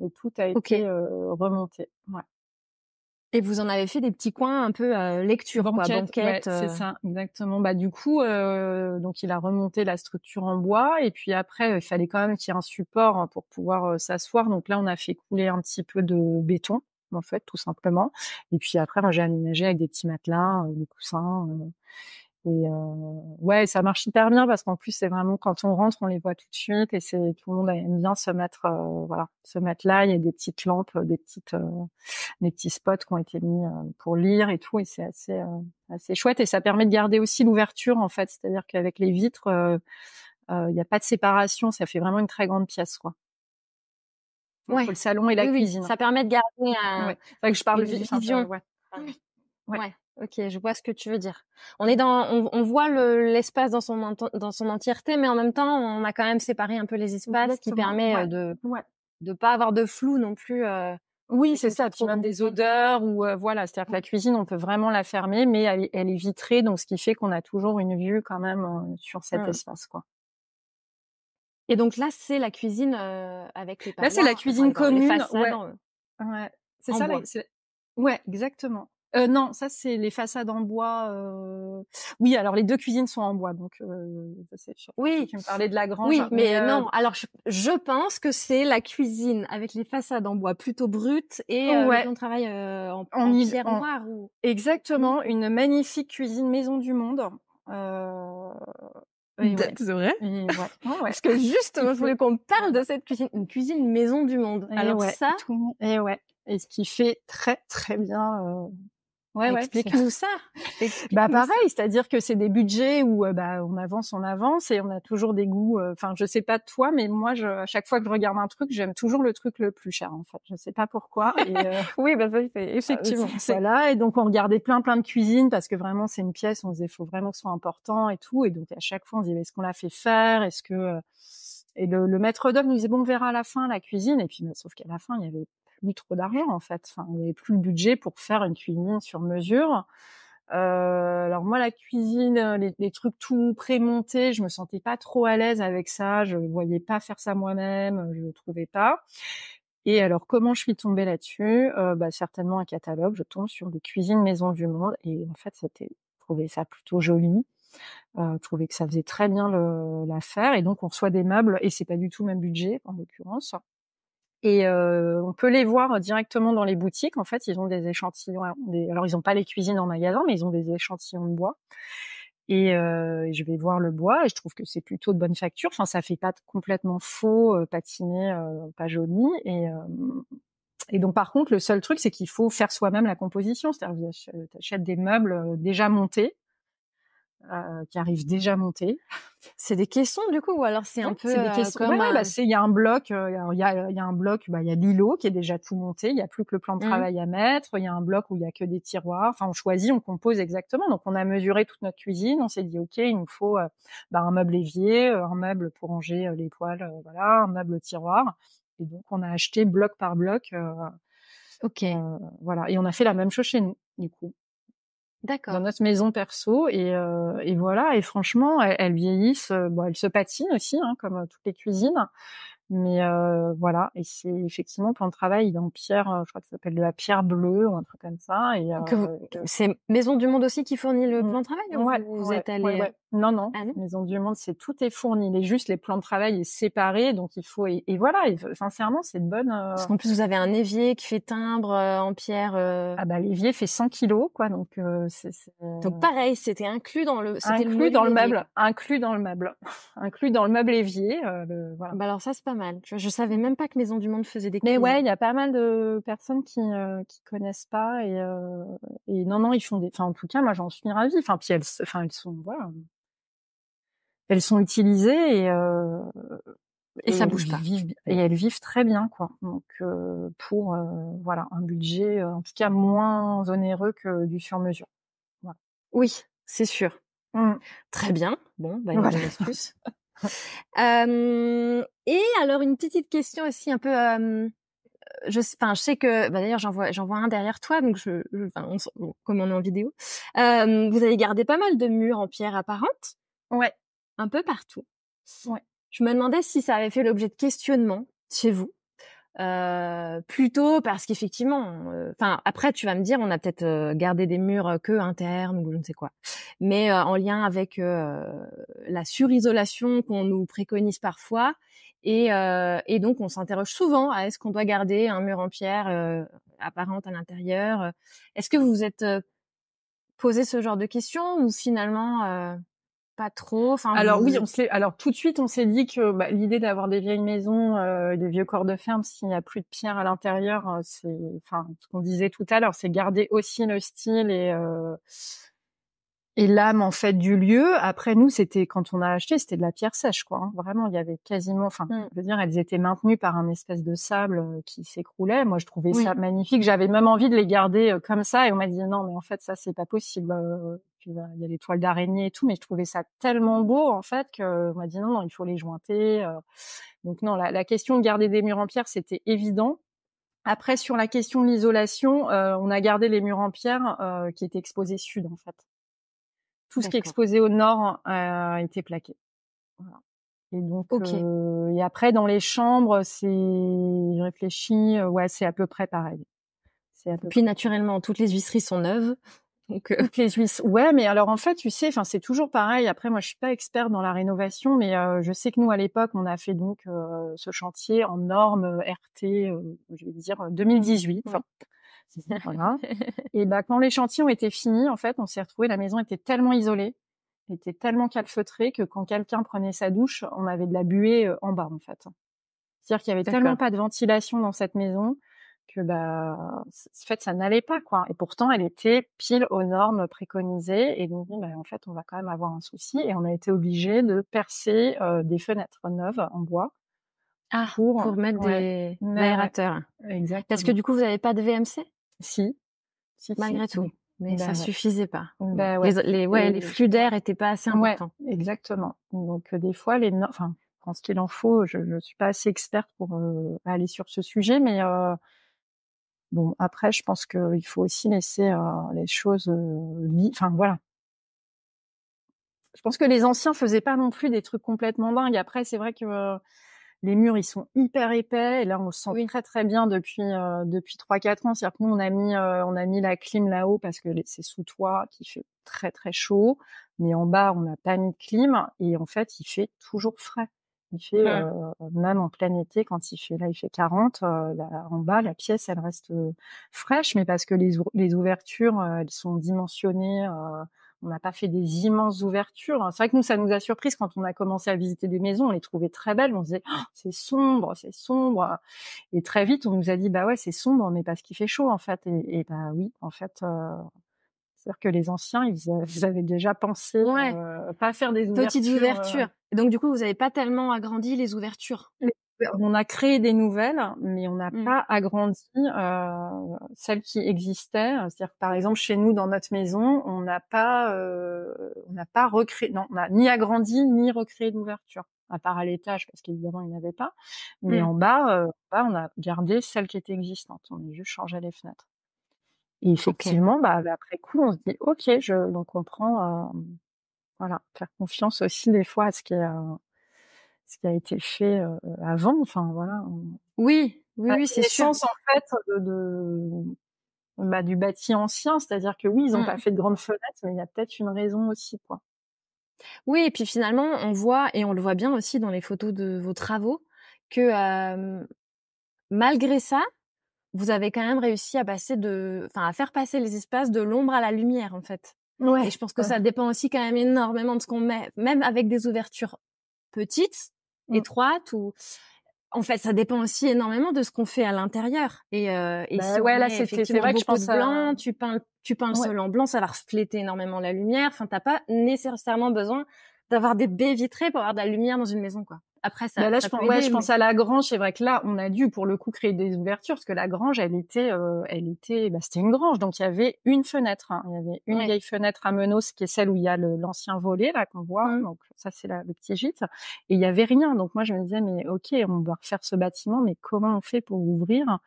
et tout a été remonté. Ouais. Et vous en avez fait des petits coins un peu lecture, banquette. Ouais, c'est ça, exactement. Du coup, donc il a remonté la structure en bois, et puis après, il fallait quand même qu'il y ait un support pour pouvoir s'asseoir. Donc là, on a fait couler un petit peu de béton, en fait, tout simplement. Et puis après, moi, j'ai aménagé avec des petits matelas, des coussins. Et ça marche hyper bien parce qu'en plus c'est vraiment quand on rentre on les voit tout de suite, et tout le monde aime bien se mettre là. Il y a des petites lampes, des petits spots qui ont été mis pour lire et tout, et c'est assez chouette, et ça permet de garder aussi l'ouverture en fait, c'est-à-dire qu'avec les vitres il y a pas de séparation, ça fait vraiment une très grande pièce quoi. Entre le salon et la cuisine. Ça permet de garder que je parle une vision. Ok, je vois ce que tu veux dire. On voit l'espace dans son entièreté, mais en même temps, on a quand même séparé un peu les espaces, qui permet de pas avoir de flou non plus. Oui, c'est ça. Puis même des odeurs ou voilà, c'est-à-dire que la cuisine, on peut vraiment la fermer, mais elle est vitrée, donc ce qui fait qu'on a toujours une vue quand même sur cet espace, quoi. Et donc là, c'est la cuisine avec les parois. Là, c'est la cuisine commune. Les façades ouais. C'est en ça. bois. Ouais, exactement. Non, ça c'est les façades en bois. Oui, alors les deux cuisines sont en bois, donc c'est sûr. Oui, tu me parlais de la grange. Oui, mais non. Alors je pense que c'est la cuisine avec les façades en bois plutôt brutes et le plan de travail en pierre noire. Exactement, une magnifique cuisine maison du monde. C'est vrai. Parce que justement, je voulais qu'on parle de cette cuisine, une cuisine maison du monde. Alors ça. Et ce qui fait très très bien. Explique-nous ça. Pareil, c'est-à-dire que c'est des budgets où on avance et on a toujours des goûts. Enfin, je sais pas de toi, mais moi, à chaque fois que je regarde un truc, j'aime toujours le truc le plus cher en fait. Je sais pas pourquoi. Et, oui, effectivement. Voilà, et donc on regardait plein de cuisines parce que vraiment c'est une pièce. On se disait faut vraiment que ce soit important et tout. Et donc à chaque fois on se disait est-ce qu'on l'a fait faire, est-ce que et le maître d'œuvre nous disait bon on verra à la fin la cuisine. Et puis sauf qu'à la fin il y avait plus trop d'argent en fait. Enfin, il n'y avait plus le budget pour faire une cuisine sur mesure. Alors moi, la cuisine, les trucs tout prémontés, je me sentais pas trop à l'aise avec ça. Je voyais pas faire ça moi-même, je trouvais pas. Et alors, comment je suis tombée là-dessus certainement un catalogue. Je tombe sur des cuisines maison du monde et en fait, je trouvais ça plutôt joli. Je trouvais que ça faisait très bien l'affaire et donc on reçoit des meubles et c'est pas du tout le même budget en l'occurrence. Et on peut les voir directement dans les boutiques. En fait, ils ont des échantillons. Alors, ils n'ont pas les cuisines en magasin, mais ils ont des échantillons de bois. Et je vais voir le bois et je trouve que c'est plutôt de bonne facture. Enfin, ça fait pas complètement faux, patiné, pas joli. Et donc, par contre, le seul truc, c'est qu'il faut faire soi-même la composition. C'est-à-dire que tu achètes des meubles déjà montés, qui arrivent déjà montés. C'est des caissons du coup ou alors c'est un peu des caissons. Comme il y a un bloc, il y a un bloc, il y a l'îlot qui est déjà tout monté, il y a plus que le plan de travail à mettre, il y a un bloc où il y a que des tiroirs. Enfin, on choisit, on compose exactement. Donc on a mesuré toute notre cuisine, on s'est dit OK, il nous faut un meuble évier, un meuble pour ranger les poêles, voilà, un meuble tiroir. Et donc on a acheté bloc par bloc. OK. Voilà, et on a fait la même chose chez nous du coup. D'accord. Dans notre maison perso et voilà, et franchement elles vieillissent, elles se patinent aussi comme toutes les cuisines, mais voilà, et c'est effectivement plan de travail il est en pierre, je crois que ça s'appelle de la pierre bleue ou un truc comme ça. Et c'est Maison du Monde aussi qui fournit le plan de travail ou vous êtes allé Non, Maison du Monde, tout est fourni, les plans de travail est séparé, donc il faut et voilà, et sincèrement c'est de bonne parce qu'en plus vous avez un évier qui fait timbre en pierre. L'évier fait 100 kilos quoi, donc donc pareil, c'était inclus dans le meuble, inclus dans le meuble évier. Voilà. Alors ça c'est pas mal. Je savais même pas que Maison du Monde faisait des mais cuisines. il y a pas mal de personnes qui connaissent pas et non, ils font des. Enfin, en tout cas, moi j'en suis ravie. Enfin, puis elles sont elles sont utilisées et ça bouge pas. Et elles vivent très bien quoi. Donc pour un budget en tout cas moins onéreux que du sur mesure. Voilà. Oui, c'est sûr. Très bien. Bon, une bonne astuce. Et alors une petite question aussi un peu. Je sais que d'ailleurs j'en vois un derrière toi, donc comme on est en vidéo, vous avez gardé pas mal de murs en pierre apparente. Ouais. Un peu partout. Ouais. Je me demandais si ça avait fait l'objet de questionnements chez vous. Plutôt parce qu'effectivement, après tu vas me dire, on a peut-être gardé des murs que internes ou je ne sais quoi, mais en lien avec la surisolation qu'on nous préconise parfois, et donc on s'interroge souvent à est-ce qu'on doit garder un mur en pierre apparente à l'intérieur. Est-ce que vous vous êtes posé ce genre de questions ou finalement pas trop? Alors oui, alors tout de suite on s'est dit que l'idée d'avoir des vieilles maisons, des vieux corps de ferme, s'il n'y a plus de pierre à l'intérieur, c'est, ce qu'on disait tout à l'heure, c'est garder aussi le style et l'âme en fait du lieu. Après nous, c'était quand on a acheté, c'était de la pierre sèche quoi. Hein. Vraiment, il y avait quasiment, enfin, je veux dire, elles étaient maintenues par un espèce de sable qui s'écroulait. Moi, je trouvais ça magnifique. J'avais même envie de les garder comme ça. Et on m'a dit non, mais en fait, ça c'est pas possible. Puis, il y a les toiles d'araignée et tout, mais je trouvais ça tellement beau en fait que on m'a dit non, non, il faut les jointer. Donc non, la question de garder des murs en pierre, c'était évident. Après, sur la question de l'isolation, on a gardé les murs en pierre qui étaient exposés sud en fait. Tout ce qui est exposé au nord était plaqué. Voilà. Et donc, et après dans les chambres, je réfléchis, ouais, c'est à peu près pareil. Puis naturellement, toutes les huisseries sont neuves. Donc, toutes les huisses. Ouais, mais alors en fait, tu sais, enfin c'est toujours pareil. Après, moi, je suis pas experte dans la rénovation, mais je sais que nous à l'époque, on a fait donc ce chantier en normes RT, je vais dire 2018. Enfin, voilà. Et quand les chantiers ont été finis, en fait, on s'est retrouvés, la maison était tellement isolée, était tellement calfeutrée que quand quelqu'un prenait sa douche, on avait de la buée en bas, en fait. C'est-à-dire qu'il y avait tellement pas de ventilation dans cette maison que en fait, ça n'allait pas, quoi. Et pourtant, elle était pile aux normes préconisées. Et donc, en fait, on va quand même avoir un souci. Et on a été obligé de percer des fenêtres neuves en bois. Pour mettre des aérateurs. Exactement. Parce que du coup, vous n'avez pas de VMC? Si. Malgré tout. Mais ça suffisait pas. Les flux d'air étaient pas assez importants. Ouais, exactement. Donc, des fois, quand ce qu'il en faut, je suis pas assez experte pour aller sur ce sujet, mais bon, après, je pense qu'il faut aussi laisser les choses enfin, voilà. Je pense que les anciens faisaient pas non plus des trucs complètement dingues. Après, c'est vrai que les murs, ils sont hyper épais. Et là, on le sent très, très bien depuis 3-4 ans. C'est-à-dire que nous, on a mis la clim là-haut parce que c'est sous toit qui fait très, très chaud. Mais en bas, on n'a pas mis de clim. Et en fait, il fait toujours frais. Il fait, même en plein été, quand il fait 40, en bas, la pièce, elle reste fraîche. Mais parce que les ouvertures, elles sont dimensionnées, on n'a pas fait des immenses ouvertures. C'est vrai que nous, ça nous a surpris quand on a commencé à visiter des maisons. On les trouvait très belles. On se disait, oh, c'est sombre, c'est sombre. Et très vite, on nous a dit, bah ouais, c'est sombre, mais parce qu'il fait chaud, en fait. Et bah oui, en fait, c'est-à-dire que les anciens, ils avaient déjà pensé pas faire des petites ouvertures. Et donc, du coup, vous n'avez pas tellement agrandi les ouvertures. On a créé des nouvelles, mais on n'a pas agrandi celles qui existaient. C'est-à-dire que, par exemple, chez nous, dans notre maison, on n'a pas recréé, non, on n'a ni agrandi ni recréé d'ouverture, à part à l'étage, parce qu'évidemment, il n'y en avait pas. Mais en bas, on a gardé celles qui étaient existantes. On a juste changé les fenêtres. Et effectivement, après coup, on se dit, ok, donc on prend, voilà, faire confiance aussi des fois à ce qui a été fait avant. Enfin voilà. Oui, c'est sûr. En fait du bâti ancien, c'est-à-dire que oui, ils n'ont pas fait de grandes fenêtres, mais il y a peut-être une raison aussi, quoi. Oui, et puis finalement, on voit, et on le voit bien aussi dans les photos de vos travaux, que malgré ça, vous avez quand même réussi à faire passer les espaces de l'ombre à la lumière, en fait. Ouais. Et je pense que ça dépend aussi quand même énormément de ce qu'on met, même avec des ouvertures petites, étroites, ou en fait, ça dépend aussi énormément de ce qu'on fait à l'intérieur. Et si on met effectivement vrai que beaucoup de blanc, tu peins le sol en blanc, ça va refléter énormément la lumière. Enfin, t'as pas nécessairement besoin d'avoir des baies vitrées pour avoir de la lumière dans une maison, quoi. Après, ça peut aider, je pense à la grange. C'est vrai que là, on a dû, pour le coup, créer des ouvertures, parce que la grange, c'était une grange. Donc, il y avait une fenêtre, hein. Il y avait une vieille fenêtre à Menos, qui est celle où il y a l'ancien volet, là, qu'on voit. Donc, ça, c'est le petit gîte. Et il y avait rien. Donc, moi, je me disais, mais ok, on va refaire ce bâtiment, mais comment on fait pour ouvrir?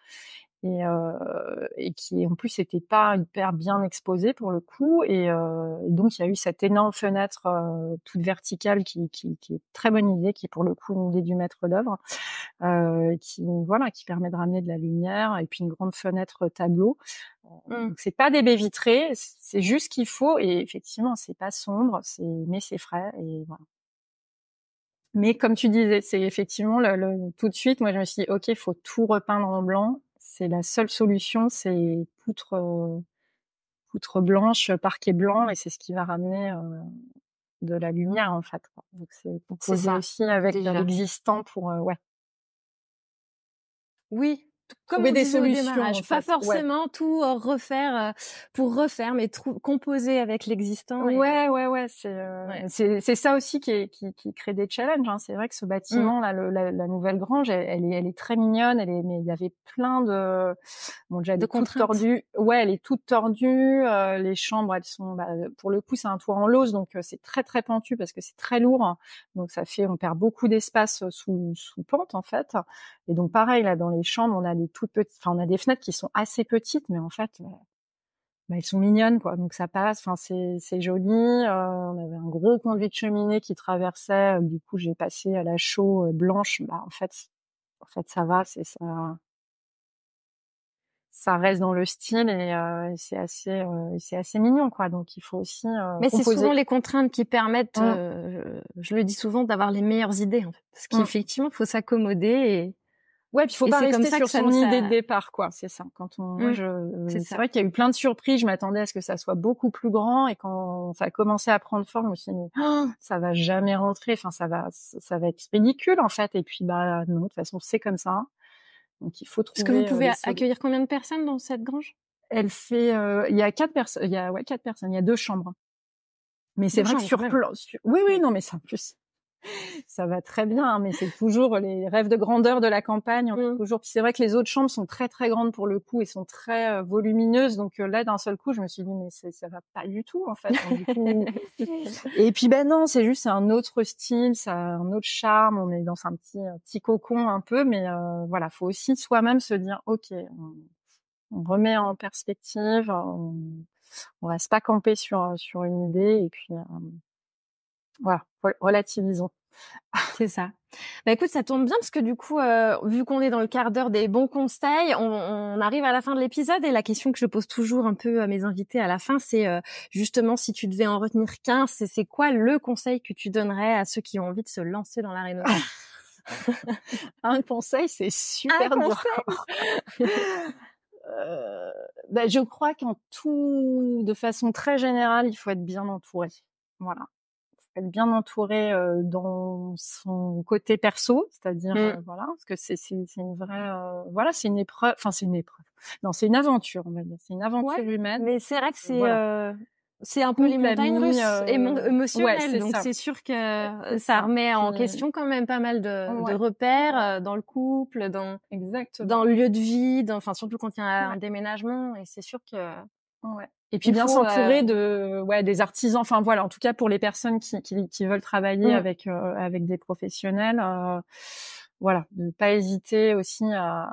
Et qui en plus était pas hyper bien exposé pour le coup, et donc il y a eu cette énorme fenêtre toute verticale qui est très bonne idée, qui est pour le coup une idée du maître d'œuvre, qui permet de ramener de la lumière, et puis une grande fenêtre tableau. Donc c'est pas des baies vitrées, c'est juste qu'il faut, et effectivement c'est pas sombre, mais c'est frais, et voilà. Mais comme tu disais, c'est effectivement tout de suite, moi je me suis dit, ok, faut tout repeindre en blanc. C'est la seule solution, c'est poutre blanche, parquet blanc, et c'est ce qui va ramener de la lumière, en fait, quoi. Donc c'est composé aussi avec de l'existant pour Oui, comme trouver on des disait au solutions, démarrage, en pas fait. Ouais. forcément tout refaire pour refaire, mais composer avec l'existant. Ouais. Ouais. C'est ça aussi qui crée des challenges. Hein. C'est vrai que ce bâtiment, là, la nouvelle grange, elle est très mignonne. Mais il y avait plein de, bon, déjà, elle De est toute contraintes. tordue. Ouais, elle est toute tordue. Les chambres, elles sont, pour le coup, c'est un toit en lauze, donc c'est très très pentu parce que c'est très lourd. Donc on perd beaucoup d'espace sous pente en fait. Et donc pareil là, dans les chambres, on a des toutes petites, enfin on a des fenêtres qui sont assez petites, mais en fait elles sont mignonnes quoi, donc ça passe, enfin c'est joli. On avait un gros conduit de cheminée qui traversait, du coup j'ai passé à la chaux blanche. En fait ça va, ça reste dans le style et c'est assez mignon quoi. Donc il faut aussi Mais c'est composer. souvent les contraintes qui permettent, je le dis souvent, d'avoir les meilleures idées en fait, parce qu'effectivement faut s'accommoder Ouais, puis faut et pas c'est comme rester ça que sur son idée de départ, quoi. C'est ça. C'est vrai qu'il y a eu plein de surprises. Je m'attendais à ce que ça soit beaucoup plus grand, et quand ça a commencé à prendre forme, je me suis dit, ça va jamais rentrer. Enfin, ça va être ridicule, en fait. Et puis, non, de toute façon, c'est comme ça. Donc, il faut Est-ce que vous trouver pouvez accueillir combien de personnes dans cette grange? Elle fait, il y a 4 personnes. Quatre personnes. Il y a 2 chambres. Mais c'est vrai que sur plan, oui, non, mais ça, en plus, ça va très bien, hein, mais c'est toujours les rêves de grandeur de la campagne. Toujours. Puis c'est vrai que les autres chambres sont très très grandes pour le coup et sont très volumineuses. Donc là, d'un seul coup, je me suis dit mais ça va pas du tout en fait. Donc, du coup... Et puis non, c'est un autre style, ça a un autre charme. On est dans un petit cocon un peu, mais voilà, faut aussi soi-même se dire ok, on remet en perspective, on reste pas campé sur une idée et puis voilà, relativisons. C'est ça. Écoute, ça tombe bien parce que du coup, vu qu'on est dans le quart d'heure des bons conseils, on arrive à la fin de l'épisode et la question que je pose toujours un peu à mes invités à la fin, c'est justement si tu devais en retenir qu'un, c'est quoi le conseil que tu donnerais à ceux qui ont envie de se lancer dans la rénovation? Un conseil, c'est super dur. Je crois qu'en tout, de façon très générale, il faut être bien entouré. Voilà. Être bien entouré dans son côté perso, c'est-à-dire voilà, parce que c'est une vraie voilà, c'est une épreuve, enfin c'est une épreuve. Non, c'est une aventure, on va dire. C'est une aventure humaine. Mais c'est vrai que c'est un peu Couple, les montagnes amis, russes émotionnelles, donc ça. c'est sûr que ça remet en question quand même pas mal de repères dans le couple, dans le lieu de vie, enfin surtout quand il y a un déménagement, et c'est sûr que et puis bien s'entourer des artisans, enfin voilà, en tout cas pour les personnes qui veulent travailler avec des professionnels, voilà, de pas hésiter aussi à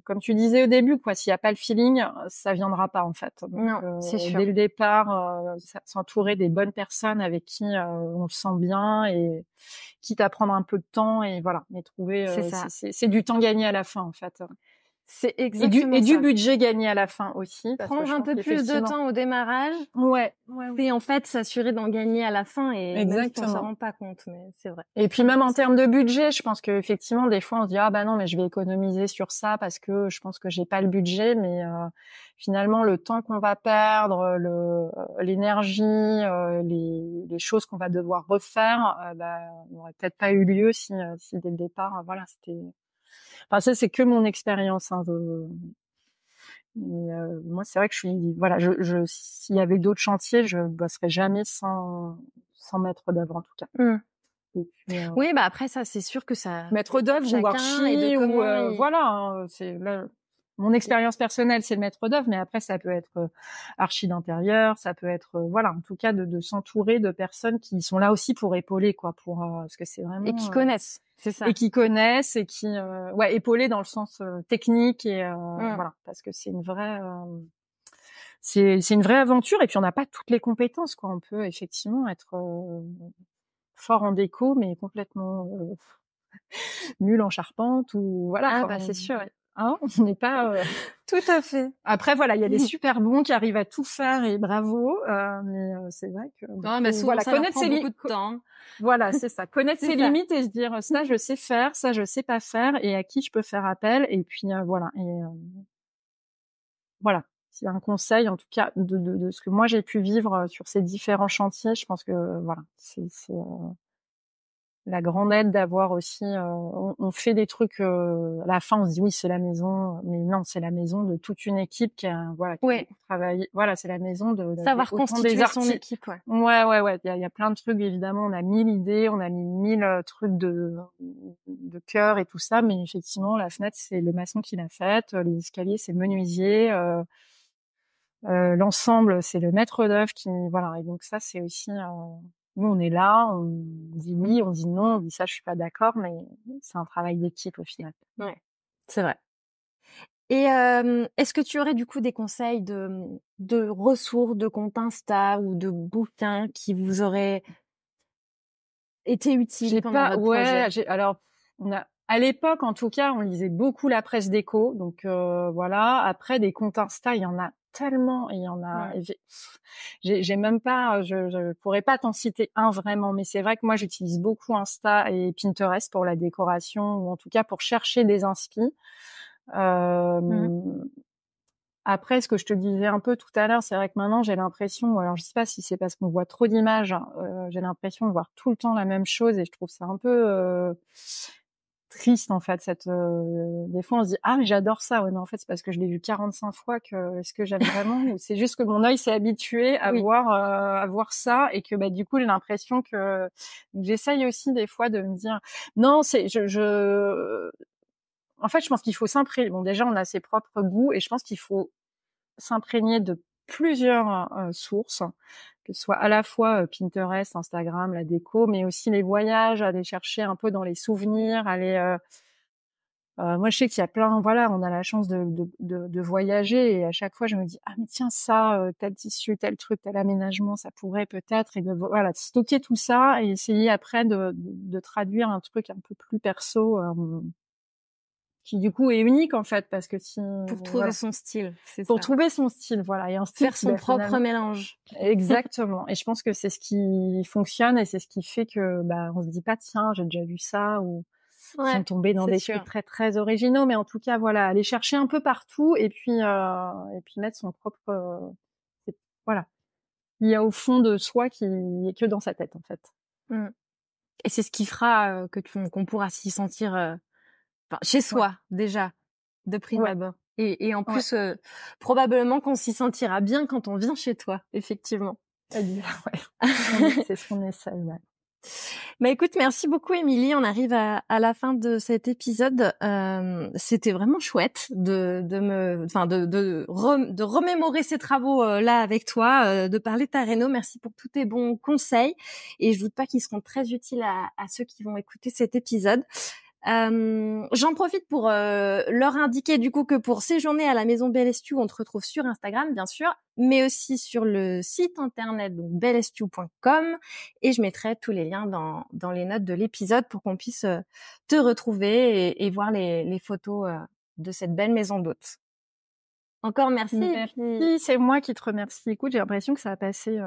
comme tu disais au début quoi, s'il y a pas le feeling, ça viendra pas en fait. Donc, non, c'est sûr. Dès le départ, s'entourer des bonnes personnes avec qui on se sent bien, et quitte à prendre un peu de temps, et voilà, mais trouver c'est du temps gagné à la fin en fait. C'est exactement et du budget gagné à la fin aussi. Parce prendre que je un pense peu plus de temps au démarrage. Et en fait s'assurer d'en gagner à la fin, et même si on s'en rend pas compte, mais c'est vrai. Et puis même en termes de budget, je pense que effectivement des fois on se dit non mais je vais économiser sur ça parce que je pense que j'ai pas le budget, mais finalement le temps qu'on va perdre, l'énergie, les choses qu'on va devoir refaire, n'aurait peut-être pas eu lieu si dès le départ voilà, c'était. Enfin ça c'est que mon expérience, hein, moi c'est vrai que je suis voilà, s'il y avait d'autres chantiers, je bosserais jamais sans maître d'œuvre en tout cas. Et puis, oui, après ça c'est sûr que ça maître d'œuvre ou archi ou voilà, hein, c'est là, mon expérience personnelle c'est le maître d'œuvre, mais après ça peut être archi d'intérieur, ça peut être voilà, en tout cas de s'entourer de personnes qui sont là aussi pour épauler quoi, pour parce que c'est vraiment et qui connaissent. C'est ça. Et qui connaissent et qui épauler dans le sens technique et voilà, parce que c'est une vraie c'est une vraie aventure, et puis on n'a pas toutes les compétences quoi. On peut effectivement être fort en déco mais complètement nul en charpente ou voilà. C'est sûr. Hein, on n'est pas tout à fait. Après voilà, il y a des super bons qui arrivent à tout faire et bravo, mais c'est vrai que voilà, connaître ses limites, beaucoup de temps. Voilà, c'est ça, connaître ses limites et se dire ça je sais faire, ça je sais pas faire, et à qui je peux faire appel, et puis voilà, et voilà, s'il y a un conseil en tout cas de ce que moi j'ai pu vivre sur ces différents chantiers, je pense que voilà, c'est la grande aide d'avoir aussi, on fait des trucs, à la fin on se dit oui c'est la maison, mais non c'est la maison de toute une équipe qui a qui travaille, voilà c'est la maison de savoir constituer son équipe. Ouais, il y a plein de trucs évidemment, on a 1000 idées, on a mis 1000 trucs de cœur et tout ça, mais effectivement la fenêtre c'est le maçon qui l'a faite, les escaliers c'est le menuisier, l'ensemble c'est le maître d'œuvre qui, voilà, et donc ça c'est aussi nous, on est là, on dit oui, on dit non, on dit ça, je suis pas d'accord, mais c'est un travail d'équipe au final. Ouais, c'est vrai. Et est-ce que tu aurais du coup des conseils de ressources, de comptes Insta ou de bouquins qui vous auraient été utiles pendant votre projet? Alors, à l'époque, en tout cas, on lisait beaucoup la presse déco, donc voilà. Après, des comptes Insta, il y en a tellement, il y en a. Ouais. J'ai même pas, je pourrais pas t'en citer un vraiment, mais c'est vrai que moi j'utilise beaucoup Insta et Pinterest pour la décoration, ou en tout cas pour chercher des inspi. Après, ce que je te disais un peu tout à l'heure, c'est vrai que maintenant j'ai l'impression, alors je sais pas si c'est parce qu'on voit trop d'images, j'ai l'impression de voir tout le temps la même chose et je trouve ça un peu triste en fait. Des fois on se dit ah mais j'adore ça, ouais mais en fait c'est parce que je l'ai vu 45 fois que est-ce que j'aime vraiment, ou c'est juste que mon œil s'est habitué à voir ça, et que bah du coup j'ai l'impression que j'essaye aussi des fois de me dire non c'est en fait je pense qu'il faut s'imprégner. Bon déjà on a ses propres goûts et je pense qu'il faut s'imprégner de plusieurs sources, que ce soit à la fois Pinterest, Instagram, la déco, mais aussi les voyages, aller chercher un peu dans les souvenirs, aller moi je sais qu'il y a plein, voilà, on a la chance de voyager, et à chaque fois je me dis ah mais tiens ça, tel tissu, tel truc, tel aménagement, ça pourrait peut-être, et voilà, stocker tout ça et essayer après de traduire un truc un peu plus perso, qui du coup est unique en fait, parce que si pour trouver son style, pour trouver son style, voilà, et un style faire son propre mélange. Exactement. Et je pense que c'est ce qui fonctionne et c'est ce qui fait que bah on se dit pas tiens j'ai déjà vu ça, ou sans tomber dans des trucs très très originaux, mais en tout cas voilà, aller chercher un peu partout et puis mettre son propre voilà, il y a au fond de soi qui est que dans sa tête en fait. Et c'est ce qui fera qu'on pourra s'y sentir chez soi déjà de prime abord, et en plus probablement qu'on s'y sentira bien quand on vient chez toi, effectivement. C'est ce qu'on essaye. Bah écoute, merci beaucoup Émilie, on arrive à la fin de cet épisode. C'était vraiment chouette de remémorer ces travaux là avec toi, de parler de ta réno. Merci pour tous tes bons conseils, et je doute pas qu'ils seront très utiles à ceux qui vont écouter cet épisode. J'en profite pour leur indiquer du coup que pour séjourner à la maison Bellestu, on te retrouve sur Instagram bien sûr, mais aussi sur le site internet, donc bellestu.com, et je mettrai tous les liens dans les notes de l'épisode pour qu'on puisse te retrouver et voir les photos de cette belle maison d'hôtes. Encore merci. Merci, c'est moi qui te remercie. Écoute, j'ai l'impression que ça a passé,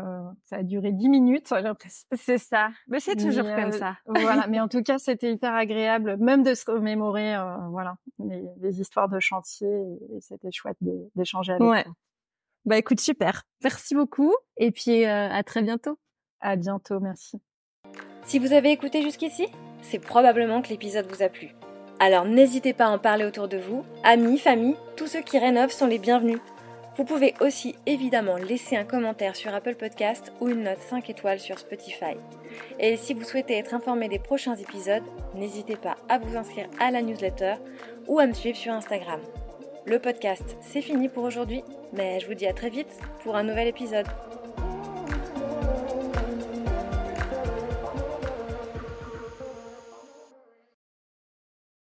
ça a duré 10 minutes. J'ai l'impression. C'est ça. Mais c'est toujours comme ça. Voilà. Mais en tout cas, c'était hyper agréable, même de se remémorer, voilà, les histoires de chantier, et c'était chouette d'échanger avec toi. Bah écoute, super. Merci beaucoup. Et puis, à très bientôt. À bientôt. Merci. Si vous avez écouté jusqu'ici, c'est probablement que l'épisode vous a plu. Alors n'hésitez pas à en parler autour de vous, amis, famille, tous ceux qui rénovent sont les bienvenus. Vous pouvez aussi évidemment laisser un commentaire sur Apple Podcast ou une note 5 étoiles sur Spotify. Et si vous souhaitez être informé des prochains épisodes, n'hésitez pas à vous inscrire à la newsletter ou à me suivre sur Instagram. Le podcast, c'est fini pour aujourd'hui, mais je vous dis à très vite pour un nouvel épisode.